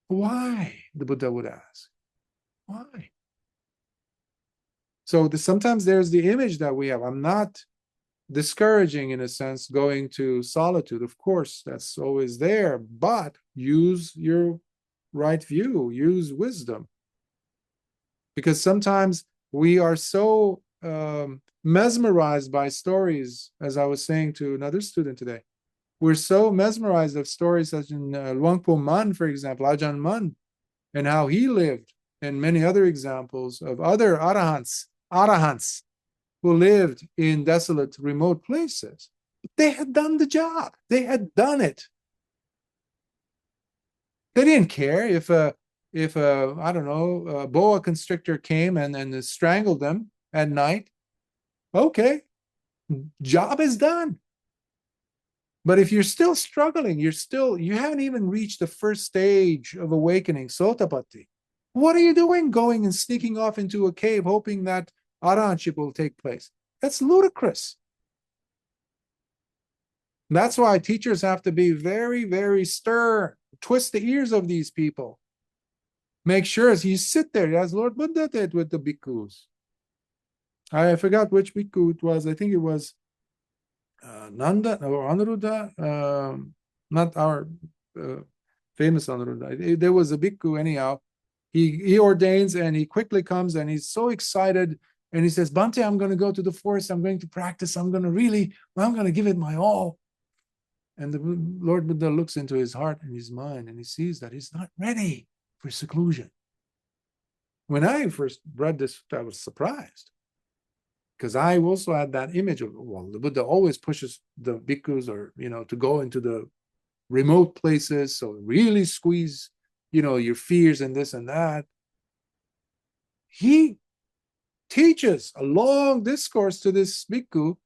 Why? The Buddha would ask. Why? So sometimes there's the image that we have. I'm not discouraging, in a sense, going to solitude. Of course, that's always there, but use your right view, use wisdom. Because sometimes we are so mesmerized by stories, as I was saying to another student today. We're so mesmerized of stories such in Luang Por Man, for example, Ajahn Mun, and how he lived, and many other examples of other arahants who lived in desolate, remote places. They had done the job. They had done it. They didn't care if a I don't know, a boa constrictor came and strangled them at night. Okay, job is done. But if you're still struggling, you haven't even reached the first stage of awakening, Sotapatti. What are you doing going and sneaking off into a cave hoping that arahantship will take place? That's ludicrous. That's why teachers have to be very, very stern, twist the ears of these people. Make sure as you sit there, as Lord Buddha did with the bhikkhus. I forgot which bhikkhu it was. I think it was Nanda or Anuruddha, not our famous Anuruddha. There was a bhikkhu anyhow. He ordains and he quickly comes and he's so excited and he says, Bhante, I'm going to go to the forest. I'm going to practice. I'm going to give it my all. And the Lord Buddha looks into his heart and his mind and he sees that he's not ready for seclusion. When I first read this, I was surprised. Because I also had that image of, well, the Buddha always pushes the bhikkhus, or, to go into the remote places, so really squeeze, your fears and this and that. He teaches a long discourse to this bhikkhu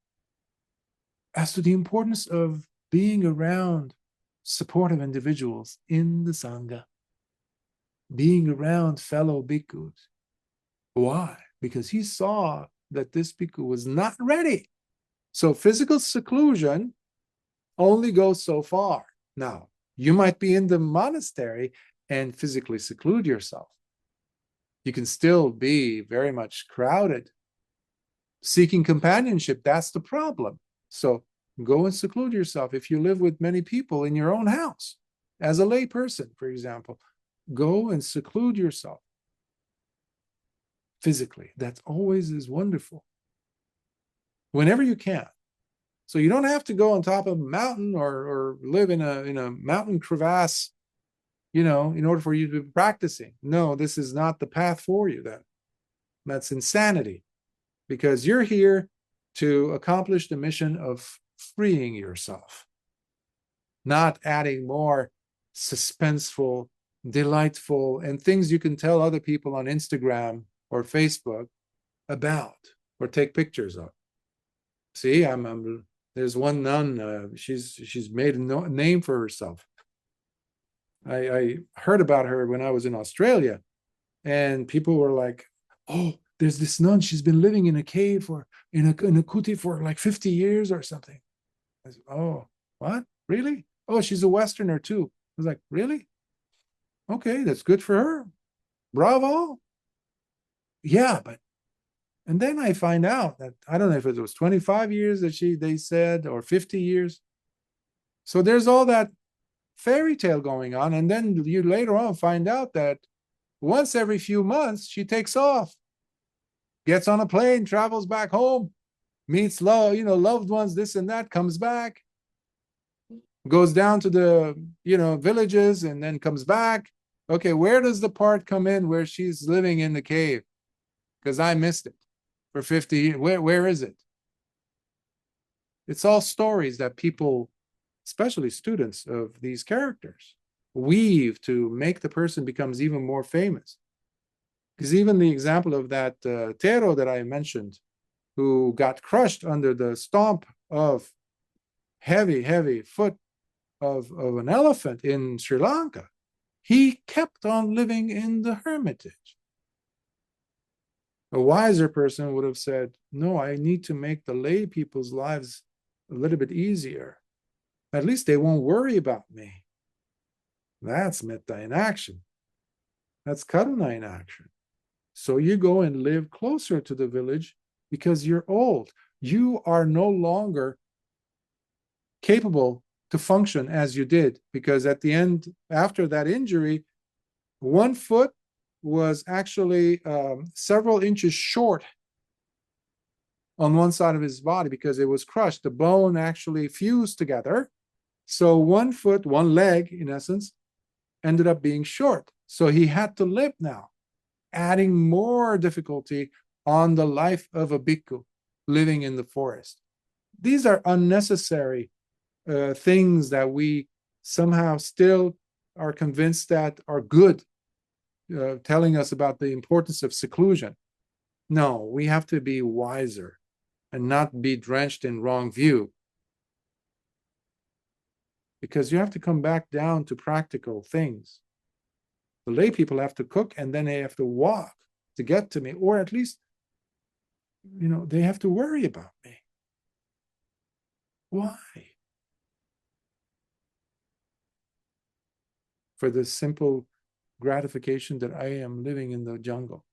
as to the importance of being around supportive individuals in the Sangha, being around fellow bhikkhus. Why? Because he saw that this bhikkhu was not ready. So physical seclusion only goes so far. Now, you might be in the monastery and physically seclude yourself. You can still be very much crowded. Seeking companionship, that's the problem. So go and seclude yourself. If you live with many people in your own house, as a lay person, for example, go and seclude yourself physically. That always is wonderful. Whenever you can. So you don't have to go on top of a mountain or live in a mountain crevasse, in order for you to be practicing. No, this is not the path for you. That's insanity, because you're here to accomplish the mission of freeing yourself, not adding more suspenseful, delightful, and things you can tell other people on Instagram or Facebook about or take pictures of. See, there's one nun, she's made a name for herself. I heard about her when I was in Australia, and people were like, oh, there's this nun, she's been living in a cave in a kuti for like 50 years or something. I said, oh, what? Really? Oh, she's a Westerner too. I was like, really? Okay, that's good for her. Bravo. Yeah, and then I find out that, I don't know if it was 25 years that they said, or 50 years. So there's all that fairy tale going on. And then you later on find out that once every few months, she takes off, gets on a plane, travels back home, meets loved ones, this and that, comes back, goes down to the, villages, and then comes back. Okay, where does the part come in where she's living in the cave? Because I missed it for 50 years. Where is it? It's all stories that people, especially students of these characters, weave to make the person becomes even more famous. Because even the example of that Tero that I mentioned, who got crushed under the stomp of heavy foot of an elephant in Sri Lanka, he kept on living in the hermitage. A wiser person would have said, no, I need to make the lay people's lives a little bit easier. At least they won't worry about me. That's metta in action. That's karuna in action. So you go and live closer to the village because you're old. You are no longer capable to function as you did, because at the end, after that injury, one foot was actually several inches short on one side of his body because it was crushed. The bone actually fused together. So one foot, one leg, in essence, ended up being short. So he had to limp now, adding more difficulty on the life of a bhikkhu living in the forest. These are unnecessary things that we somehow still are convinced that are good, telling us about the importance of seclusion. No, we have to be wiser and not be drenched in wrong view. Because you have to come back down to practical things. The lay people have to cook and then they have to walk to get to me, or at least, they have to worry about me. Why? For the simple gratification that I am living in the jungle.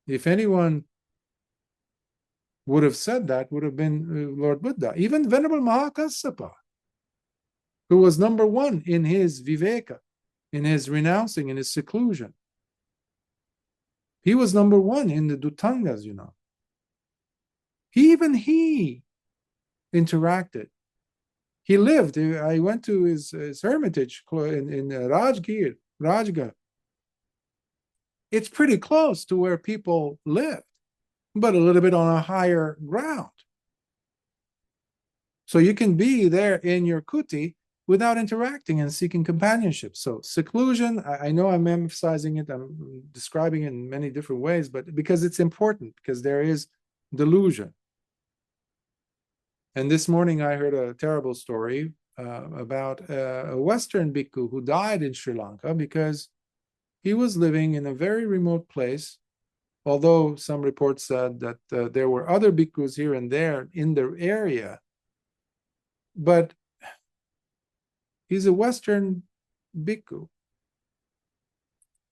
If anyone would have said that, would have been Lord Buddha. Even Venerable Mahakassapa, who was number one in his viveka, in his renouncing, in his seclusion. He was number one in the Dhutangas, Even he interacted. He lived. I went to his hermitage in Rajgir. It's pretty close to where people lived. but a little bit on a higher ground. So you can be there in your kuti without interacting and seeking companionship. So seclusion, I know I'm emphasizing it, I'm describing it in many different ways, but because it's important, because there is delusion. And this morning I heard a terrible story about a Western bhikkhu who died in Sri Lanka because he was living in a very remote place, although some reports said that there were other bhikkhus here and there in the area. But he's a Western bhikkhu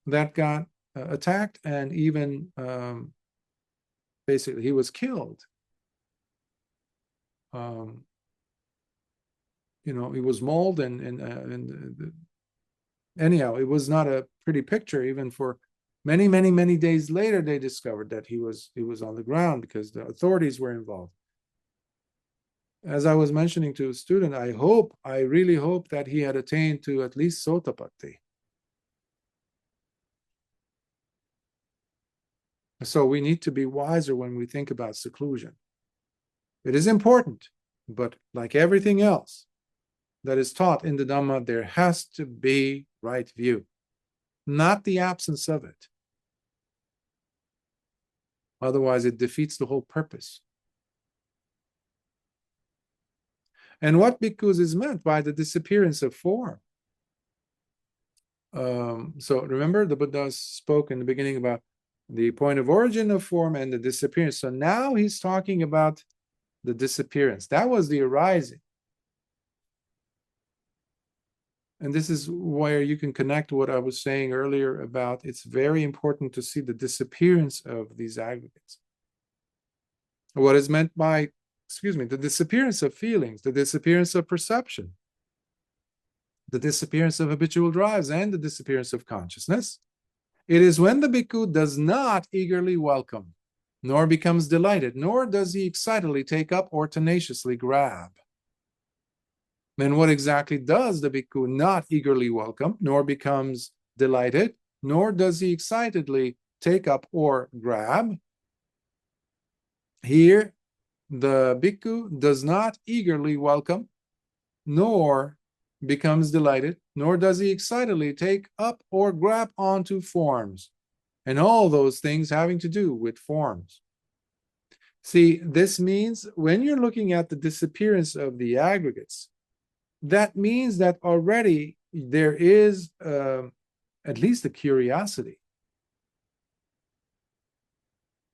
that got attacked, and even basically he was killed. He was mauled, and anyhow, it was not a pretty picture. Even for many, many, many days later, they discovered that he was on the ground because the authorities were involved. As I was mentioning to a student, I really hope that he had attained to at least Sotapatti. So we need to be wiser when we think about seclusion. It is important, but like everything else that is taught in the Dhamma, there has to be right view, not the absence of it. Otherwise, it defeats the whole purpose. And what bhikkhus is meant by the disappearance of form? So remember, the Buddha spoke in the beginning about the point of origin of form and the disappearance. So now he's talking about the disappearance. That was the arising. And this is where you can connect what I was saying earlier about it's very important to see the disappearance of these aggregates. What is meant by, the disappearance of feelings, the disappearance of perception, the disappearance of habitual drives, and the disappearance of consciousness. It is when the bhikkhu does not eagerly welcome, nor becomes delighted, nor does he excitedly take up or tenaciously grab. Then what exactly does the bhikkhu not eagerly welcome, nor becomes delighted, nor does he excitedly take up or grab? Here, the bhikkhu does not eagerly welcome, nor becomes delighted, nor does he excitedly take up or grab onto forms, and all those things having to do with forms. See, this means when you're looking at the disappearance of the aggregates, that means that already there is at least a curiosity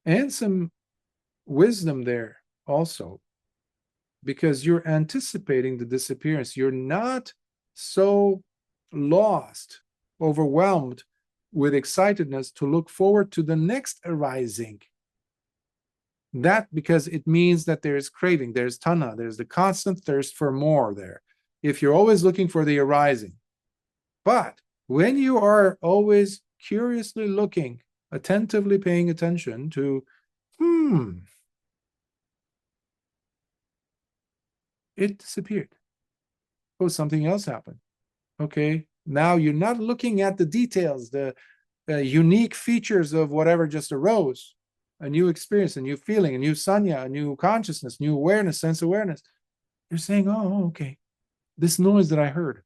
and some wisdom there also, because you're anticipating the disappearance. You're not so lost, overwhelmed with excitedness to look forward to the next arising. That because it means that there is craving, there's tanha, there's the constant thirst for more there, if you're always looking for the arising. But when you are always curiously looking, attentively paying attention to, it disappeared. Oh, something else happened. Okay, now you're not looking at the details, the unique features of whatever just arose, a new experience, a new feeling, a new sanya, a new consciousness, new awareness, sense awareness. You're saying, oh, okay, this noise that I heard,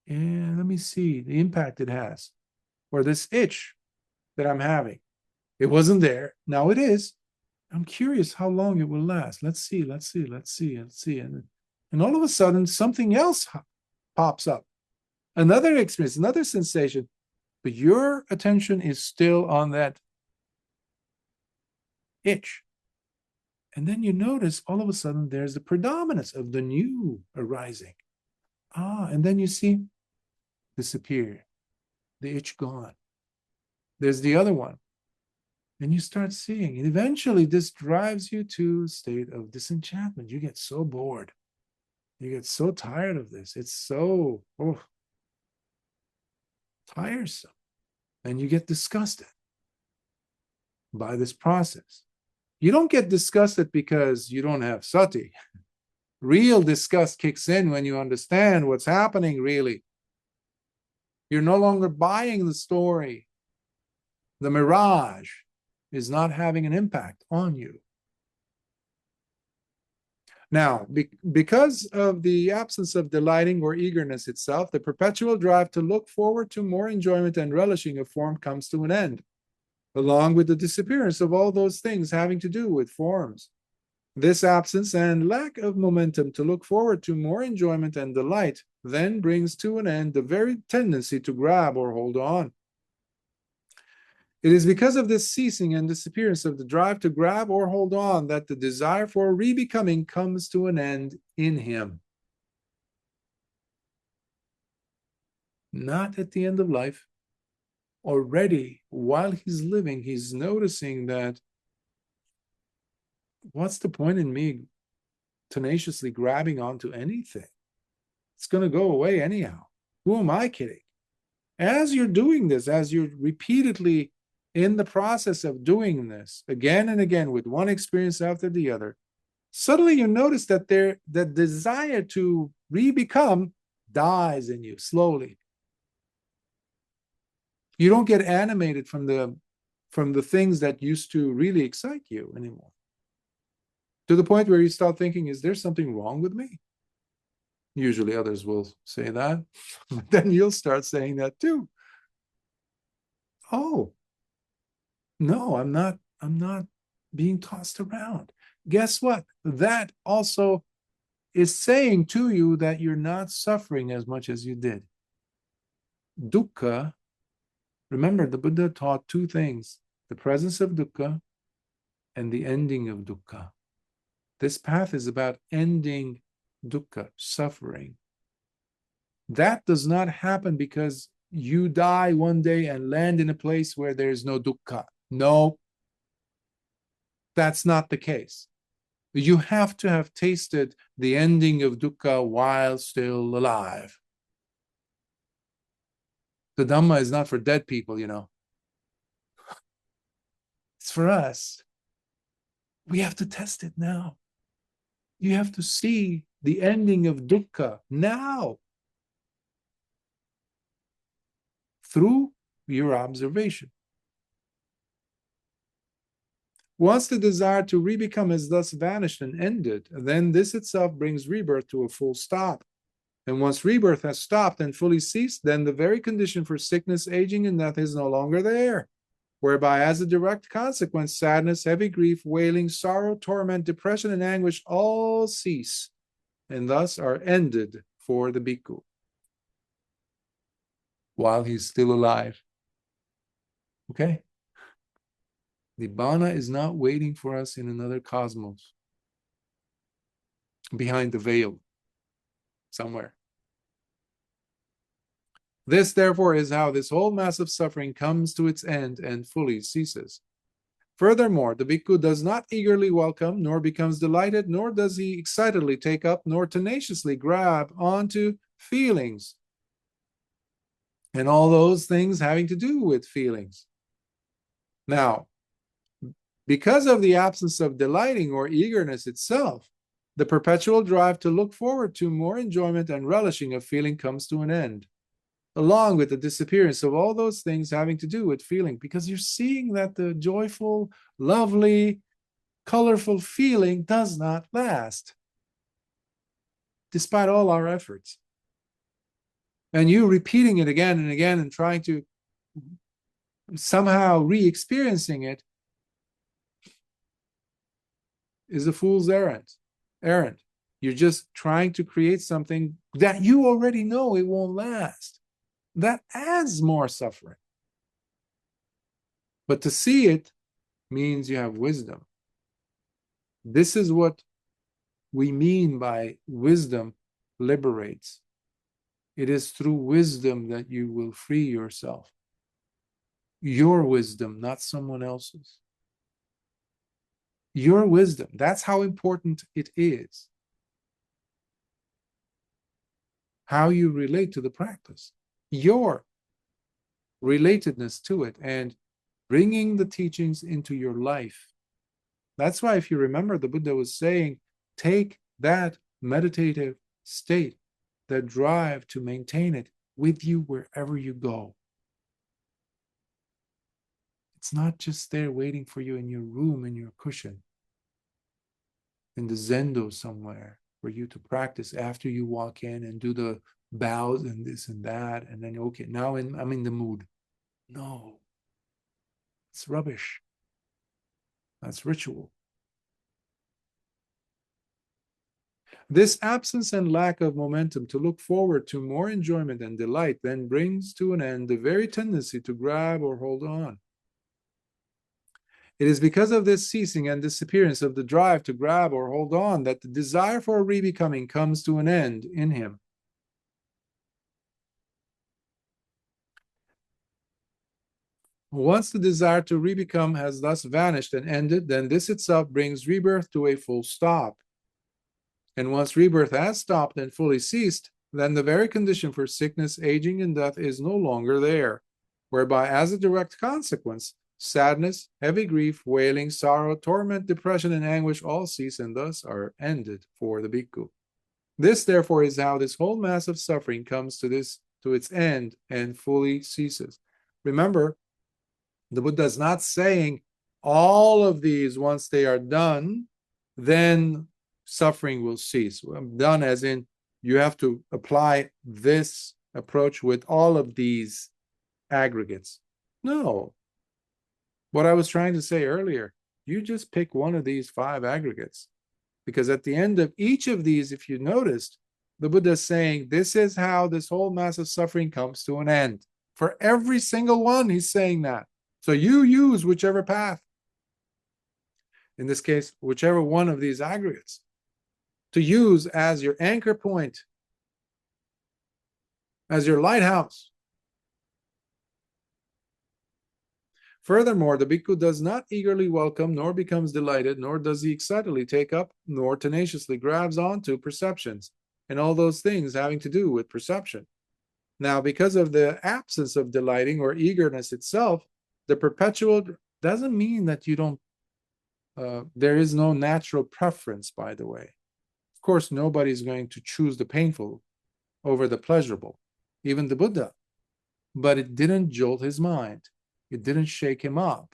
and let me see the impact it has, or this itch that I'm having. It wasn't there, now it is. I'm curious how long it will last. Let's see. And all of a sudden, something else pops up. Another experience, another sensation, but your attention is still on that itch. And then you notice all of a sudden there's the predominance of the new arising. And then you see disappear, the itch gone. There's the other one. And you start seeing, and eventually this drives you to a state of disenchantment. You get so bored. You get so tired of this. It's so tiresome. And you get disgusted by this process. You don't get disgusted because you don't have sati. Real disgust kicks in when you understand what's happening really. You're no longer buying the story, the mirage. is not having an impact on you. Now, because of the absence of delighting or eagerness itself, the perpetual drive to look forward to more enjoyment and relishing of form comes to an end, along with the disappearance of all those things having to do with forms. This absence and lack of momentum to look forward to more enjoyment and delight then brings to an end the very tendency to grab or hold on. It is because of this ceasing and disappearance of the drive to grab or hold on that the desire for rebecoming comes to an end in him. Not at the end of life. Already, while he's living, he's noticing that what's the point in me tenaciously grabbing onto anything? It's going to go away anyhow. Who am I kidding? As you're doing this, as you're repeatedly in the process of doing this again and again with one experience after the other, suddenly you notice that the desire to re-become dies in you slowly. You don't get animated from the things that used to really excite you anymore. To the point where you start thinking, is there something wrong with me? Usually others will say that, but then you'll start saying that too. Oh, no, I'm not being tossed around. Guess what? That also is saying to you that you're not suffering as much as you did. Dukkha, remember the Buddha taught two things, the presence of dukkha and the ending of dukkha. This path is about ending dukkha, suffering. That does not happen because you die one day and land in a place where there is no dukkha. No, that's not the case. You have to have tasted the ending of dukkha while still alive. The Dhamma is not for dead people, you know. It's for us. We have to test it now. You have to see the ending of dukkha now through your observation. Once the desire to re-become is thus vanished and ended, then this itself brings rebirth to a full stop. And once rebirth has stopped and fully ceased, then the very condition for sickness, aging, and death is no longer there, whereby as a direct consequence, sadness, heavy grief, wailing, sorrow, torment, depression, and anguish all cease, and thus are ended for the bhikkhu while he's still alive. Okay? Nibbana is not waiting for us in another cosmos, behind the veil, somewhere. This, therefore, is how this whole mass of suffering comes to its end and fully ceases. Furthermore, the bhikkhu does not eagerly welcome, nor becomes delighted, nor does he excitedly take up, nor tenaciously grab onto feelings and all those things having to do with feelings. Now, because of the absence of delighting or eagerness itself, the perpetual drive to look forward to more enjoyment and relishing of feeling comes to an end, along with the disappearance of all those things having to do with feeling, because you're seeing that the joyful, lovely, colorful feeling does not last, despite all our efforts. And you repeating it again and again and trying to somehow re-experiencing it is a fool's errand. You're just trying to create something that you already know it won't last. That adds more suffering. But to see it means you have wisdom. This is what we mean by wisdom liberates. It is through wisdom that you will free yourself. Your wisdom, not someone else's. Your wisdom, that's how important it is. How you relate to the practice. Your relatedness to it and bringing the teachings into your life. That's why, if you remember, the Buddha was saying, take that meditative state, that drive to maintain it with you wherever you go. It's not just there waiting for you in your room, in your cushion, in the zendo somewhere for you to practice after you walk in and do the bows and this and that, and then okay, now I'm in the mood. No, it's rubbish. That's ritual. This absence and lack of momentum to look forward to more enjoyment and delight then brings to an end the very tendency to grab or hold on. It is because of this ceasing and disappearance of the drive to grab or hold on that the desire for a rebecoming comes to an end in him. Once the desire to rebecome has thus vanished and ended, then this itself brings rebirth to a full stop. And once rebirth has stopped and fully ceased, then the very condition for sickness, aging, and death is no longer there, whereby, as a direct consequence, sadness, heavy grief, wailing, sorrow, torment, depression, and anguish all cease and thus are ended for the bhikkhu. This, therefore, is how this whole mass of suffering comes to its end and fully ceases. Remember, the Buddha is not saying all of these, once they are done, then suffering will cease. Done as in you have to apply this approach with all of these aggregates. No. What I was trying to say earlier, you just pick one of these 5 aggregates. Because at the end of each of these, if you noticed, the Buddha is saying, this is how this whole mass of suffering comes to an end. For every single one, he's saying that. So you use whichever path. In this case, whichever one of these aggregates to use as your anchor point, as your lighthouse. Furthermore, the bhikkhu does not eagerly welcome, nor becomes delighted, nor does he excitedly take up, nor tenaciously grabs onto perceptions and all those things having to do with perception. Now, because of the absence of delighting or eagerness itself, the perpetual doesn't mean that you don't, there is no natural preference, by the way. Of course, nobody's going to choose the painful over the pleasurable, even the Buddha. But it didn't jolt his mind. It didn't shake him up.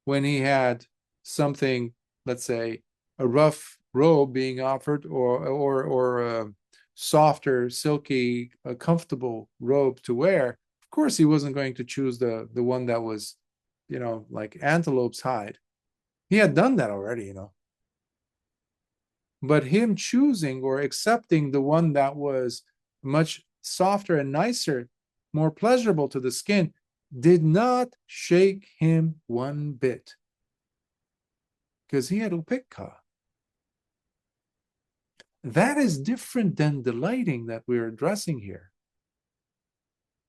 When he had something, let's say, a rough robe being offered, or a softer, silky, comfortable robe to wear, of course he wasn't going to choose the one that was, like antelope's hide. He had done that already, But him choosing or accepting the one that was much softer and nicer, more pleasurable to the skin, did not shake him one bit. Because he had upekkha. That is different than delighting that we're addressing here.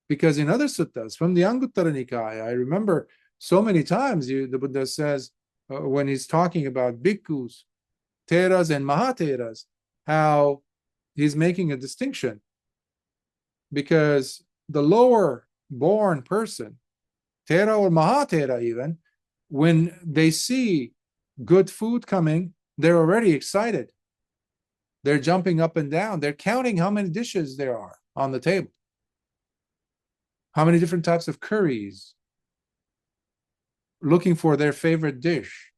Because in other suttas, from the Anguttara Nikaya, I remember so many times the Buddha says, when he's talking about bhikkhus, teras and mahateras, how he's making a distinction. Because the lower born person, tera or mahatera even, when they see good food coming, they're already excited. They're jumping up and down. They're counting how many dishes there are on the table. How many different types of curries. Looking for their favorite dish.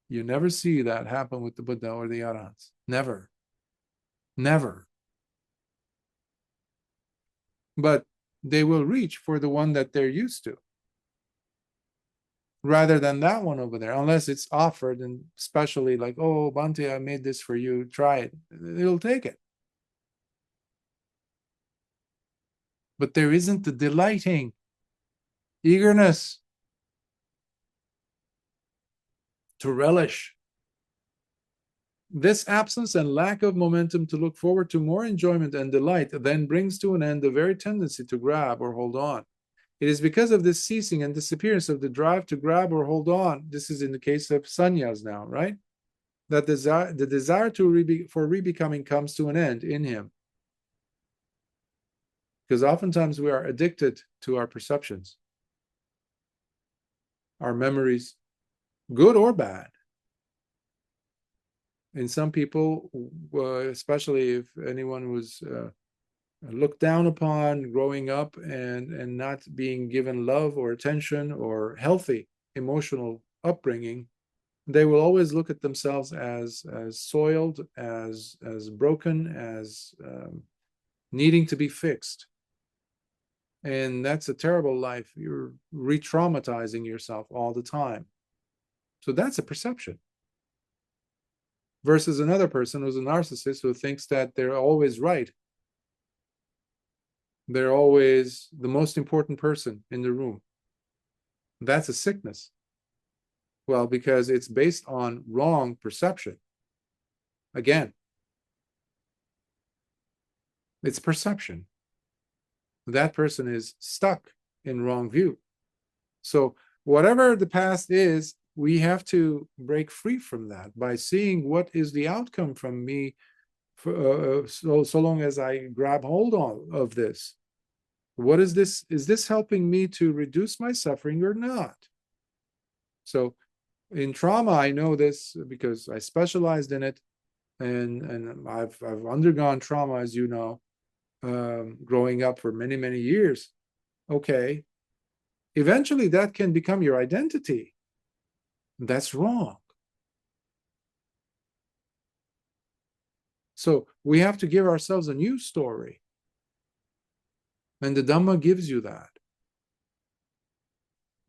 You never see that happen with the Buddha or the Arahants. Never. Never. But they will reach for the one that they're used to, rather than that one over there, unless it's offered, and especially like, oh, Bhante, I made this for you, try it. It'll take it. But there isn't the delighting, eagerness to relish. This absence and lack of momentum to look forward to more enjoyment and delight then brings to an end the very tendency to grab or hold on. It is because of this ceasing and disappearance of the drive to grab or hold on, this is in the case of sannyas now, right? That the desire for rebecoming comes to an end in him. Because oftentimes we are addicted to our perceptions, our memories, good or bad. In some people, especially if anyone was looked down upon growing up and not being given love or attention or healthy emotional upbringing, they will always look at themselves as soiled, as broken, as needing to be fixed. And that's a terrible life. You're re-traumatizing yourself all the time. So that's a perception. Versus another person who's a narcissist who thinks that they're always right. They're always the most important person in the room. That's a sickness. Well, because it's based on wrong perception. Again, it's perception. That person is stuck in wrong view. So whatever the past is, we have to break free from that by seeing what is the outcome from me so long as I grab hold of this. What is this? Is this helping me to reduce my suffering or not? So in trauma, I know this because I specialized in it, and I've undergone trauma, as you know, growing up for many, many years. Okay, eventually that can become your identity. That's wrong. So we have to give ourselves a new story. And the Dhamma gives you that.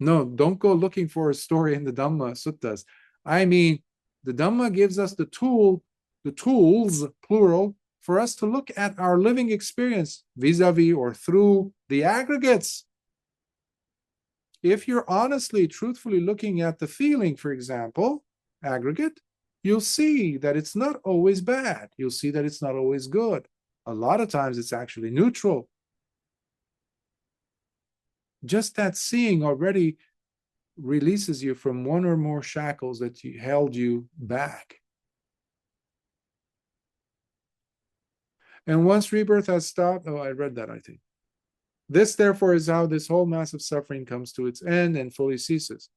No, don't go looking for a story in the Dhamma suttas. I mean, the Dhamma gives us the tools, plural, for us to look at our living experience vis-a-vis or through the aggregates. If you're honestly, truthfully looking at the feeling, for example, aggregate, you'll see that it's not always bad. You'll see that it's not always good. A lot of times it's actually neutral. Just that seeing already releases you from one or more shackles that held you back. And once rebirth has stopped, I read that, I think. This, therefore, is how this whole mass of suffering comes to its end and fully ceases.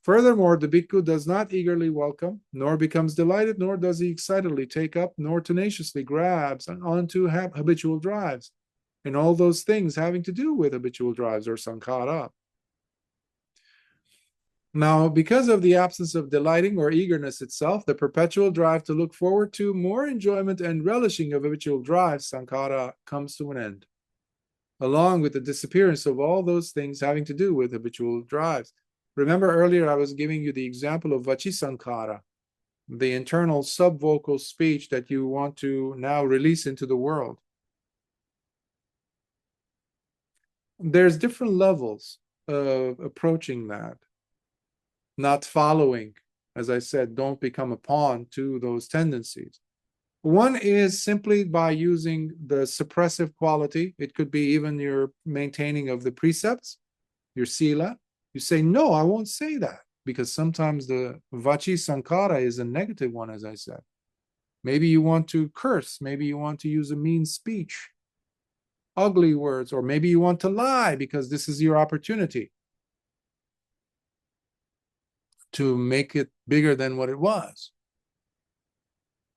Furthermore, the Bhikkhu does not eagerly welcome, nor becomes delighted, nor does he excitedly take up, nor tenaciously grabs onto habitual drives, and all those things having to do with habitual drives or sankhara. Now, because of the absence of delighting or eagerness itself, the perpetual drive to look forward to more enjoyment and relishing of habitual drives, sankhara, comes to an end, along with the disappearance of all those things having to do with habitual drives. Remember earlier I was giving you the example of vacisankhara, the internal subvocal speech that you want to now release into the world. There's different levels of approaching that. Not following, as I said, don't become a pawn to those tendencies. One is simply by using the suppressive quality. It could be even your maintaining of the precepts, your sila. You say, no, I won't say that, because sometimes the vaci sankhara is a negative one, as I said. Maybe you want to curse. Maybe you want to use a mean speech, ugly words, or maybe you want to lie because this is your opportunity to make it bigger than what it was.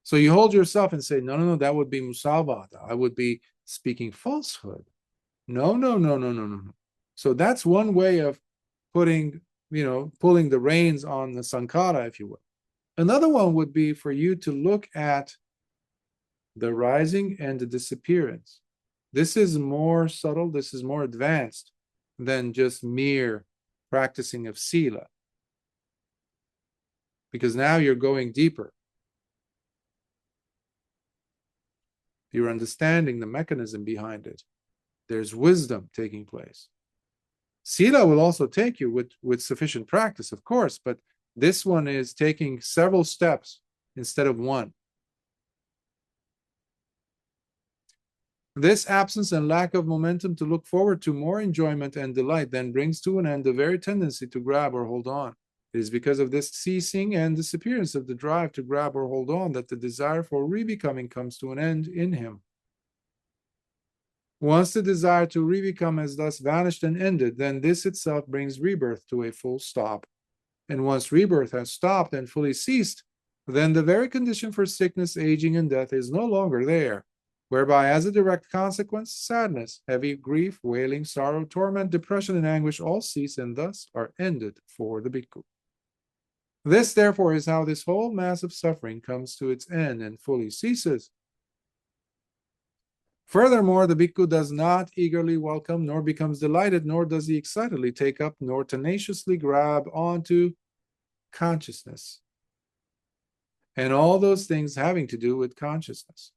So you hold yourself and say, no, that would be musavada. I would be speaking falsehood. No. So that's one way of pulling the reins on the sankhara, if you will. Another one would be for you to look at the rising and the disappearance. This is more subtle, this is more advanced than just mere practicing of sila, because now you're going deeper. You're understanding the mechanism behind it. There's wisdom taking place. Sila will also take you with sufficient practice, of course, but this one is taking several steps instead of one. This absence and lack of momentum to look forward to more enjoyment and delight then brings to an end the very tendency to grab or hold on. It is because of this ceasing and disappearance of the drive to grab or hold on that the desire for rebecoming comes to an end in him. Once the desire to rebecome has thus vanished and ended, then this itself brings rebirth to a full stop. And once rebirth has stopped and fully ceased, then the very condition for sickness, aging, and death is no longer there. whereby as a direct consequence, sadness, heavy grief, wailing, sorrow, torment, depression, and anguish all cease and thus are ended for the bhikkhu. This, therefore, is how this whole mass of suffering comes to its end and fully ceases. Furthermore, the bhikkhu does not eagerly welcome, nor becomes delighted, nor does he excitedly take up, nor tenaciously grab onto consciousness and all those things having to do with consciousness.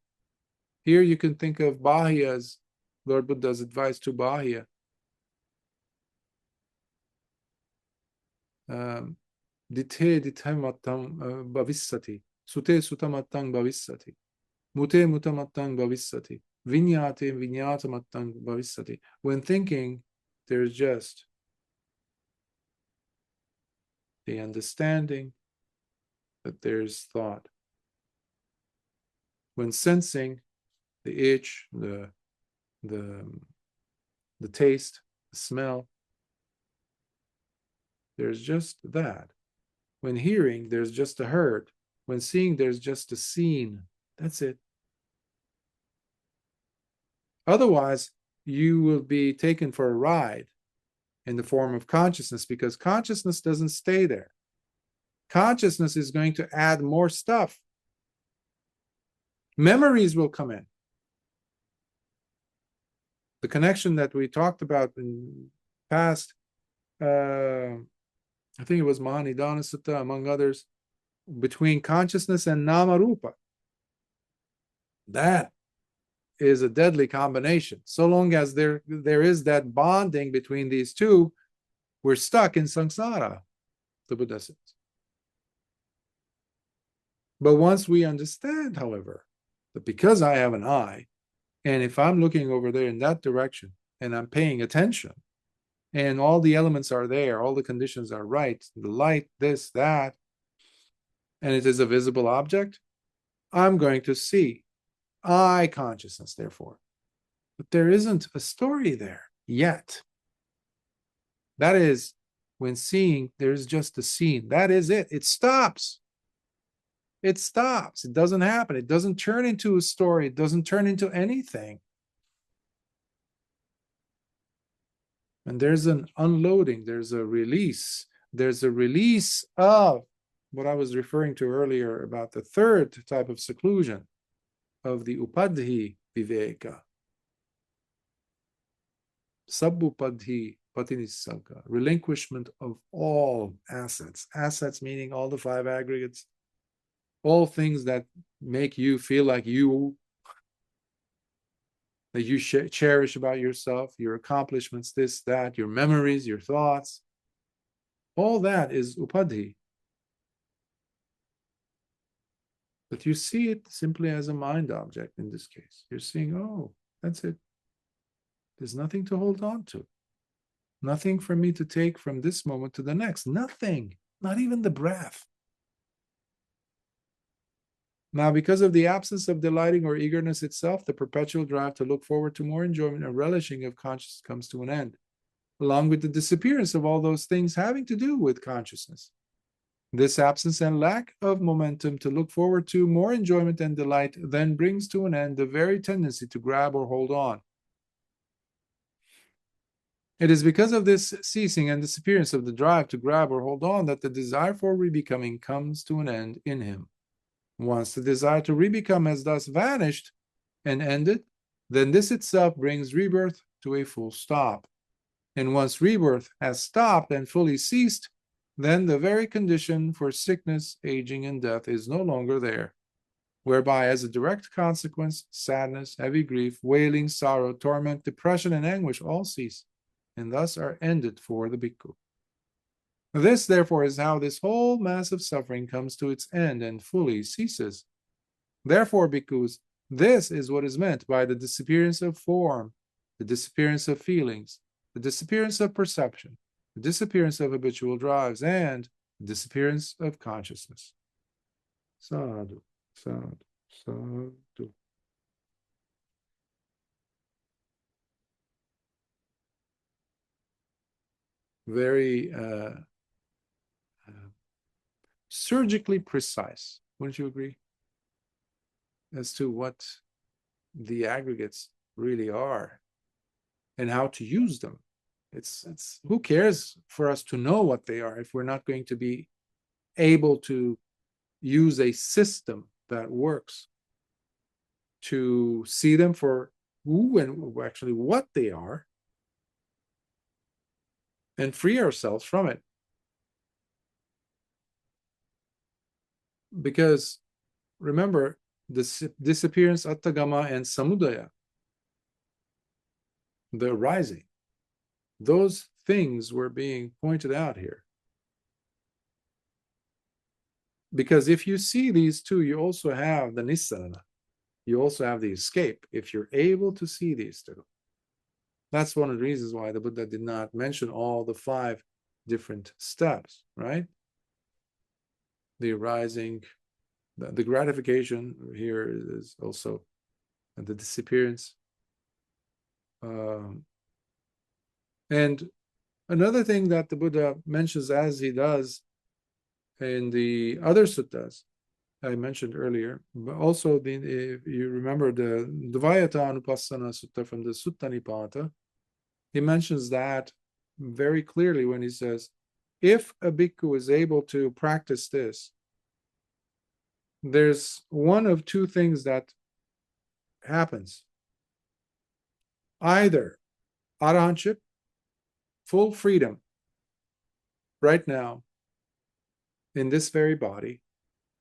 Here you can think of Bahya as Lord Buddha's advice to Bahya. Dithe dithamattam bhavissati, sute sutamattang bhavissati, mute mutamattang bhavissati, vinyate vinyatamattang bhavissati. When thinking, there's just the understanding that there's thought. When sensing, the itch, the taste, the smell, there's just that. When hearing, there's just a heard. When seeing, there's just a seen. That's it. Otherwise, you will be taken for a ride in the form of consciousness, because consciousness doesn't stay there. Consciousness is going to add more stuff. Memories will come in. The connection that we talked about in past, I think it was Paṭisallāṇa Sutta, among others, between consciousness and nama rupa. That is a deadly combination. So long as there is that bonding between these two, we're stuck in samsara, the Buddha says. But once we understand, however, that because I have an eye, and if I'm looking over there in that direction, and I'm paying attention, and all the elements are there, all the conditions are right, the light, this, that, and it is a visible object, I'm going to see eye consciousness, therefore. But there isn't a story there yet. That is, when seeing, there's just a scene. That is it. It stops. It stops. It doesn't happen. It doesn't turn into a story. It doesn't turn into anything. And there's an unloading. There's a release. There's a release of what I was referring to earlier about the third type of seclusion, of the upadhi viveka. Sabbupadhi paṭisallāṇa, relinquishment of all assets. Assets meaning all the five aggregates, all things that make you feel like you, that you cherish about yourself, your accomplishments, this, that, your memories, your thoughts. All that is upadhi. But you see it simply as a mind object in this case. You're seeing, oh, that's it. There's nothing to hold on to. Nothing for me to take from this moment to the next. Nothing. Not even the breath. Now, because of the absence of delighting or eagerness itself, the perpetual drive to look forward to more enjoyment and relishing of consciousness comes to an end, along with the disappearance of all those things having to do with consciousness. This absence and lack of momentum to look forward to more enjoyment and delight then brings to an end the very tendency to grab or hold on. It is because of this ceasing and disappearance of the drive to grab or hold on that the desire for rebecoming comes to an end in him. Once the desire to rebecome has thus vanished and ended, then this itself brings rebirth to a full stop. And once rebirth has stopped and fully ceased, then the very condition for sickness, aging, and death is no longer there, whereby as a direct consequence, sadness, heavy grief, wailing, sorrow, torment, depression, and anguish all cease, and thus are ended for the bhikkhu. This, therefore, is how this whole mass of suffering comes to its end and fully ceases. Therefore, bhikkhus, this is what is meant by the disappearance of form, the disappearance of feelings, the disappearance of perception, the disappearance of habitual drives, and the disappearance of consciousness. Sadhu, sadhu, sadhu. Very surgically precise, wouldn't you agree? As to what the aggregates really are and how to use them. It's who cares for us to know what they are if we're not going to be able to use a system that works to see them for who and actually what they are and free ourselves from it. Because remember, the disappearance, attagama, and samudaya, the rising, those things were being pointed out here. Because if you see these two, you also have the nisana. You also have the escape if you're able to see these two. That's one of the reasons why the Buddha did not mention all the 5 different steps, right? The arising, the gratification here is also the disappearance. And another thing that the Buddha mentions, as he does in the other suttas I mentioned earlier, but also if you remember the Dvaita-anupassana Sutta from the Sutta Nipata, he mentions that very clearly when he says, if a bhikkhu is able to practice this, there's one of 2 things that happens. Either arahantship, full freedom, right now, in this very body,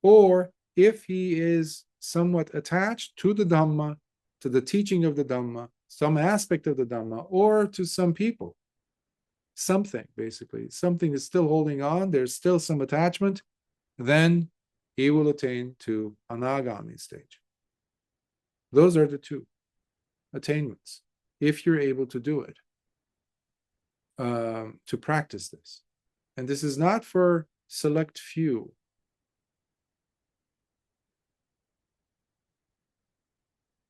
or if he is somewhat attached to the Dhamma, to the teaching of the Dhamma, some aspect of the Dhamma, or to some people, something basically, something is still holding on, there's still some attachment, then he will attain to anagami stage. Those are the 2 attainments, if you're able to do it, to practice this. And this is not for select few.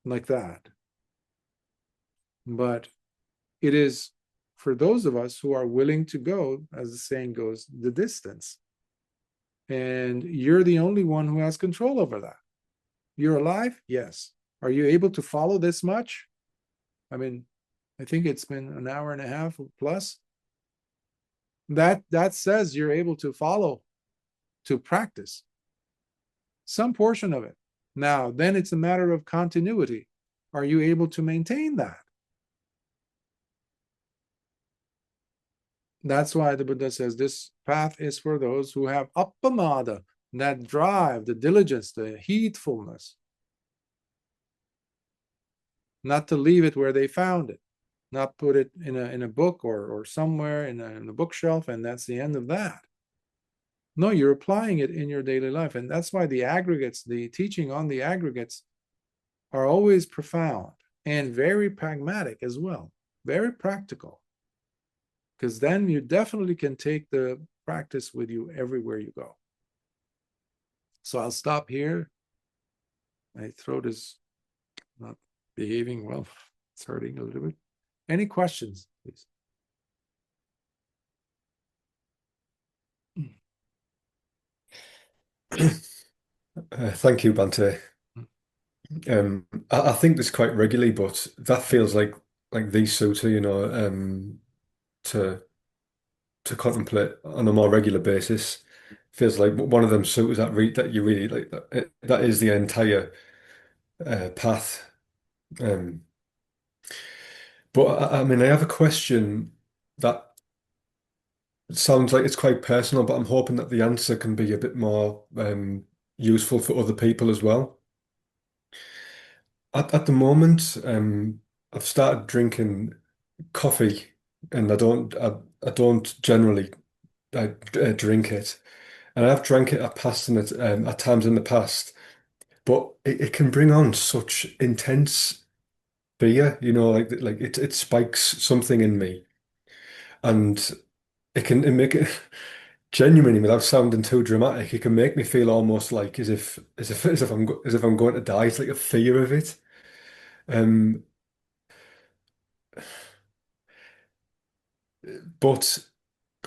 Like that. But it is for those of us who are willing to go, as the saying goes, the distance. And you're the only one who has control over that. You're alive? Yes. Are you able to follow this much? I mean, I think it's been an hour and a half plus. That says you're able to follow, to practice some portion of it. Now, then it's a matter of continuity. Are you able to maintain that? That's why the Buddha says this path is for those who have appamada, that drive, the diligence, the heedfulness. Not to leave it where they found it, not put it in a book or somewhere in a bookshelf, and that's the end of that. No, you're applying it in your daily life. And that's why the aggregates, the teaching on the aggregates, are always profound and very pragmatic as well, very practical. Because then you definitely can take the practice with you everywhere you go. So I'll stop here. My throat is not behaving well. It's hurting a little bit. Any questions, please? Thank you, Bhante. I think this quite regularly, but that feels like these sutta, to contemplate on a more regular basis. Feels like one of them suttas that you really like. That is the entire path. Um, but I mean, I have a question that sounds like it's quite personal, but I'm hoping that the answer can be a bit more useful for other people as well. At the moment, I've started drinking coffee, and I don't generally drink it, and I've drank it at past in it at times in the past, but it can bring on such intense fear, like it spikes something in me, and it make it genuinely, without sounding too dramatic, it can make me feel almost like as if I'm going to die. It's like a fear of it. Um, but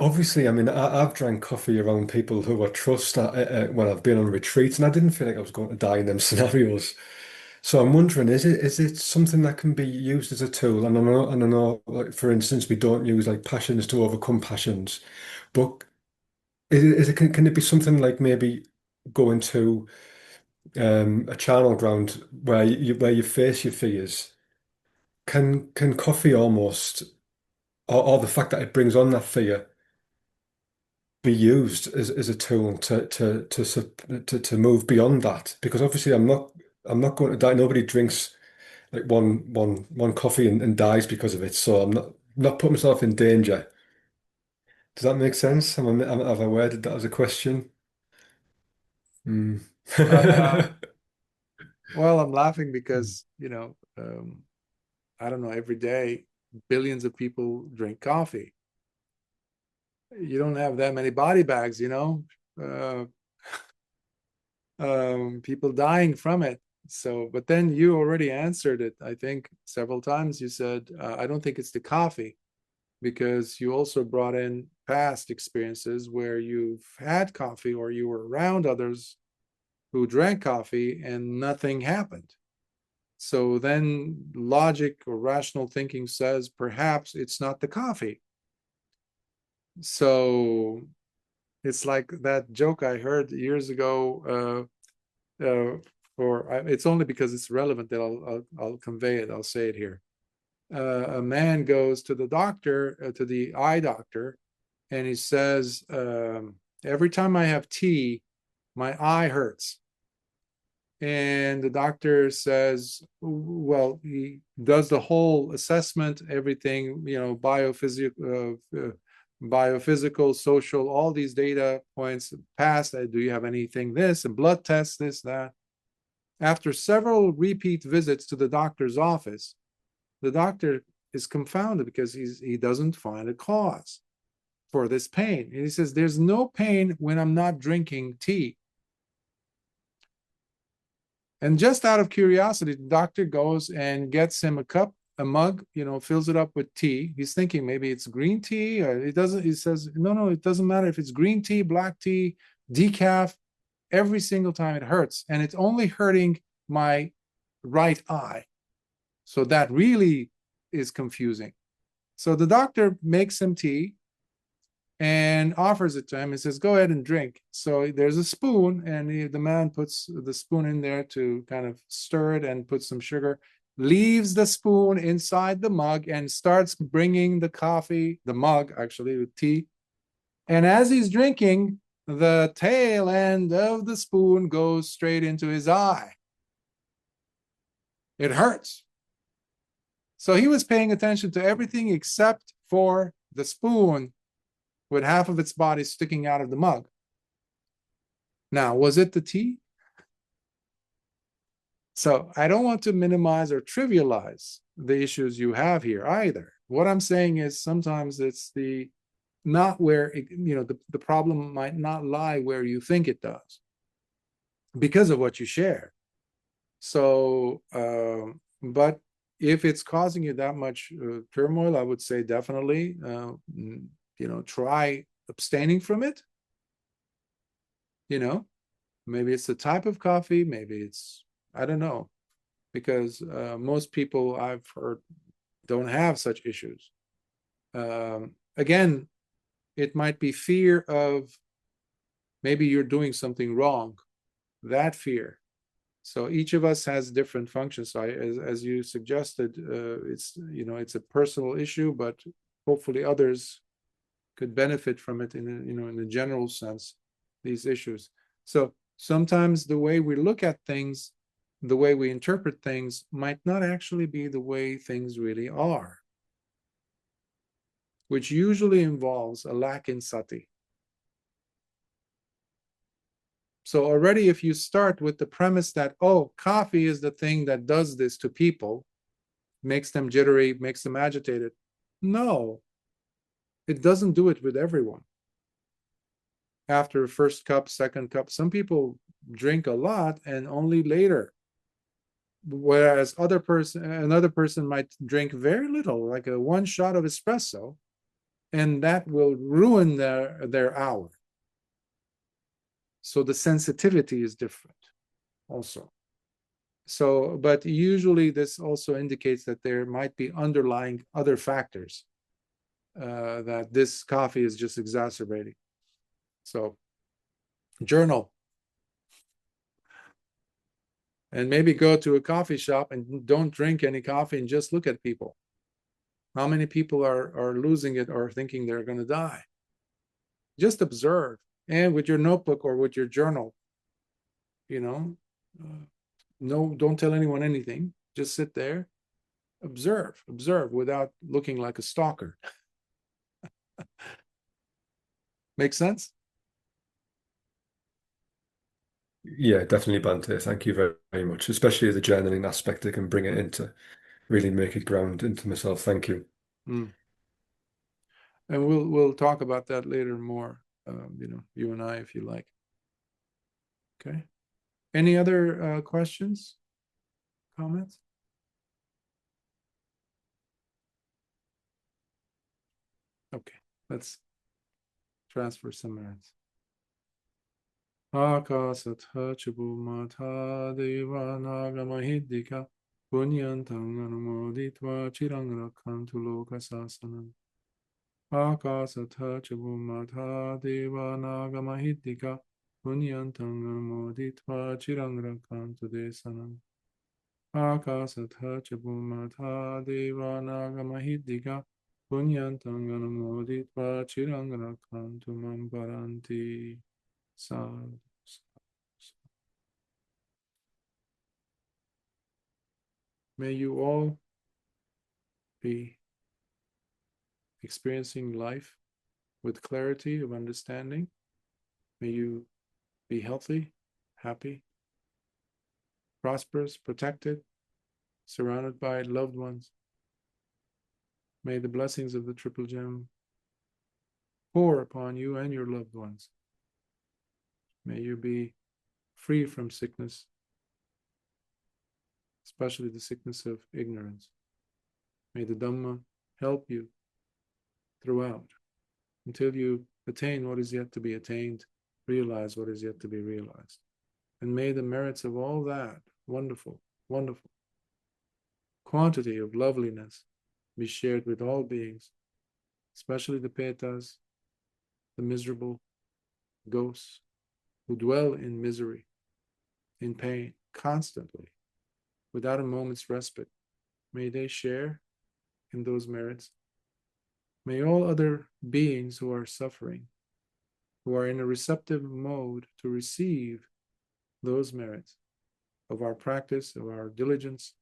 obviously, I mean, I've drank coffee around people who I trust when I've been on retreats, and I didn't feel like I was going to die in them scenarios. So I'm wondering, is it something that can be used as a tool? And I know, like for instance, we don't use like passions to overcome passions, but can it be something like maybe going to a channel ground where you face your fears? Can coffee almost, or the fact that it brings on that fear, be used as a tool to move beyond that? Because obviously I'm not going to die. Nobody drinks like one coffee and dies because of it. So I'm not putting myself in danger. Does that make sense? Have I worded that as a question? Hmm. Uh, well, I'm laughing because, I don't know, every day billions of people drink coffee. You don't have that many body bags, uh, people dying from it. So, but then you already answered it, I think, several times. You said, I don't think it's the coffee, because you also brought in past experiences where you've had coffee or you were around others who drank coffee and nothing happened. So then logic or rational thinking says perhaps it's not the coffee. So it's like that joke I heard years ago. For it's only because it's relevant that I'll convey it. I'll say it here. A man goes to the doctor, to the eye doctor, and he says, every time I have tea, my eye hurts. And the doctor says, well, he does the whole assessment, everything, biophysical, social, all these data points passed. Do you have anything this, and blood tests, this, that. After several repeat visits to the doctor's office, the doctor is confounded because he doesn't find a cause for this pain. And he says, there's no pain when I'm not drinking tea. And just out of curiosity, the doctor goes and gets him a mug, fills it up with tea. He's thinking maybe it's green tea, or it doesn't. He says, no, it doesn't matter if it's green tea, black tea, decaf. Every single time it hurts, and it's only hurting my right eye. So that really is confusing. So the doctor makes him tea and offers it to him. He says, go ahead and drink. So there's a spoon, and the man puts the spoon in there to kind of stir it and put some sugar, leaves the spoon inside the mug and starts bringing the mug actually, with tea. And as he's drinking, the tail end of the spoon goes straight into his eye. It hurts. So he was paying attention to everything except for the spoon with half of its body sticking out of the mug. Now, was it the tea? So I don't want to minimize or trivialize the issues you have here either. What I'm saying is sometimes it's not where, the problem might not lie where you think it does because of what you share. So, but if it's causing you that much turmoil, I would say definitely, try abstaining from it. Maybe it's the type of coffee, maybe it's, I don't know, because most people I've heard don't have such issues. Again, it might be fear of maybe you're doing something wrong, that fear. So each of us has different functions. So as you suggested, it's a personal issue, but hopefully others could benefit from it in a general sense, these issues. So sometimes the way we look at things, the way we interpret things might not actually be the way things really are, which usually involves a lack in sati. So already if you start with the premise that, oh, coffee is the thing that does this to people, makes them jittery, makes them agitated. No, it doesn't do it with everyone. After first cup, second cup, some people drink a lot and only later. Whereas another person might drink very little, like a one shot of espresso, and that will ruin their hour. So the sensitivity is different also. So, but usually this also indicates that there might be underlying other factors that this coffee is just exacerbating. So, journal. And maybe go to a coffee shop and don't drink any coffee and just look at people. How many people are losing it or thinking they're going to die? Just observe. And with your notebook or with your journal, no, don't tell anyone anything. Just sit there, observe without looking like a stalker. Make sense? Yeah, definitely, Bhante. Thank you very, very much, especially the journaling aspect. I can bring it into really make it ground into myself. Thank you. Mm. And we'll talk about that later more. You and I, if you like. Okay. Any other questions, comments? Okay, let's transfer some minutes. Akasatha chubumata devanagamahiddhika punyantang anumoditva chirang rakhantu lokasasanam. Akasatha chubumata devanagamahiddhika punyantang anumoditva chirang rakhantu desanam. Akasatha chubumata devanagamahiddhika punyantang anumoditva chirang rakhantu mam paranti. Sadhu. May you all be experiencing life with clarity of understanding. May you be healthy, happy, prosperous, protected, surrounded by loved ones. May the blessings of the Triple Gem pour upon you and your loved ones. May you be free from sickness, especially the sickness of ignorance. May the Dhamma help you throughout until you attain what is yet to be attained, realize what is yet to be realized. And may the merits of all that wonderful, wonderful quantity of loveliness be shared with all beings, especially the Petas, the miserable ghosts who dwell in misery, in pain, constantly, without a moment's respite. May they share in those merits. May all other beings who are suffering, who are in a receptive mode to receive those merits of our practice, of our diligence,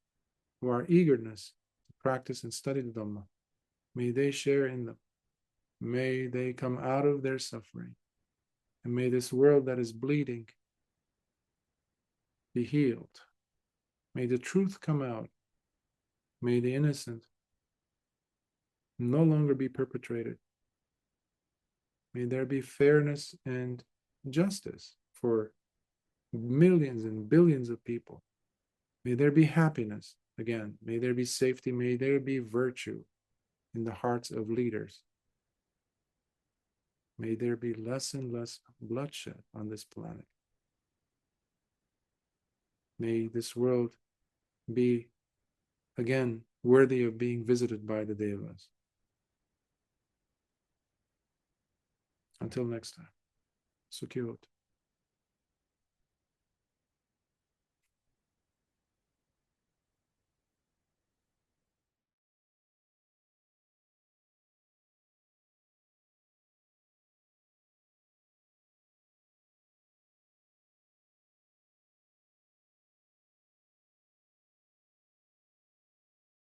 of our eagerness to practice and study the Dhamma, may they share in them. May they come out of their suffering. And may this world that is bleeding be healed. May the truth come out. May the innocent no longer be perpetrated. May there be fairness and justice for millions and billions of people. May there be happiness again. May there be safety. May there be virtue in the hearts of leaders. May there be less and less bloodshed on this planet. May this world be again worthy of being visited by the Devas. Until next time, Seclude.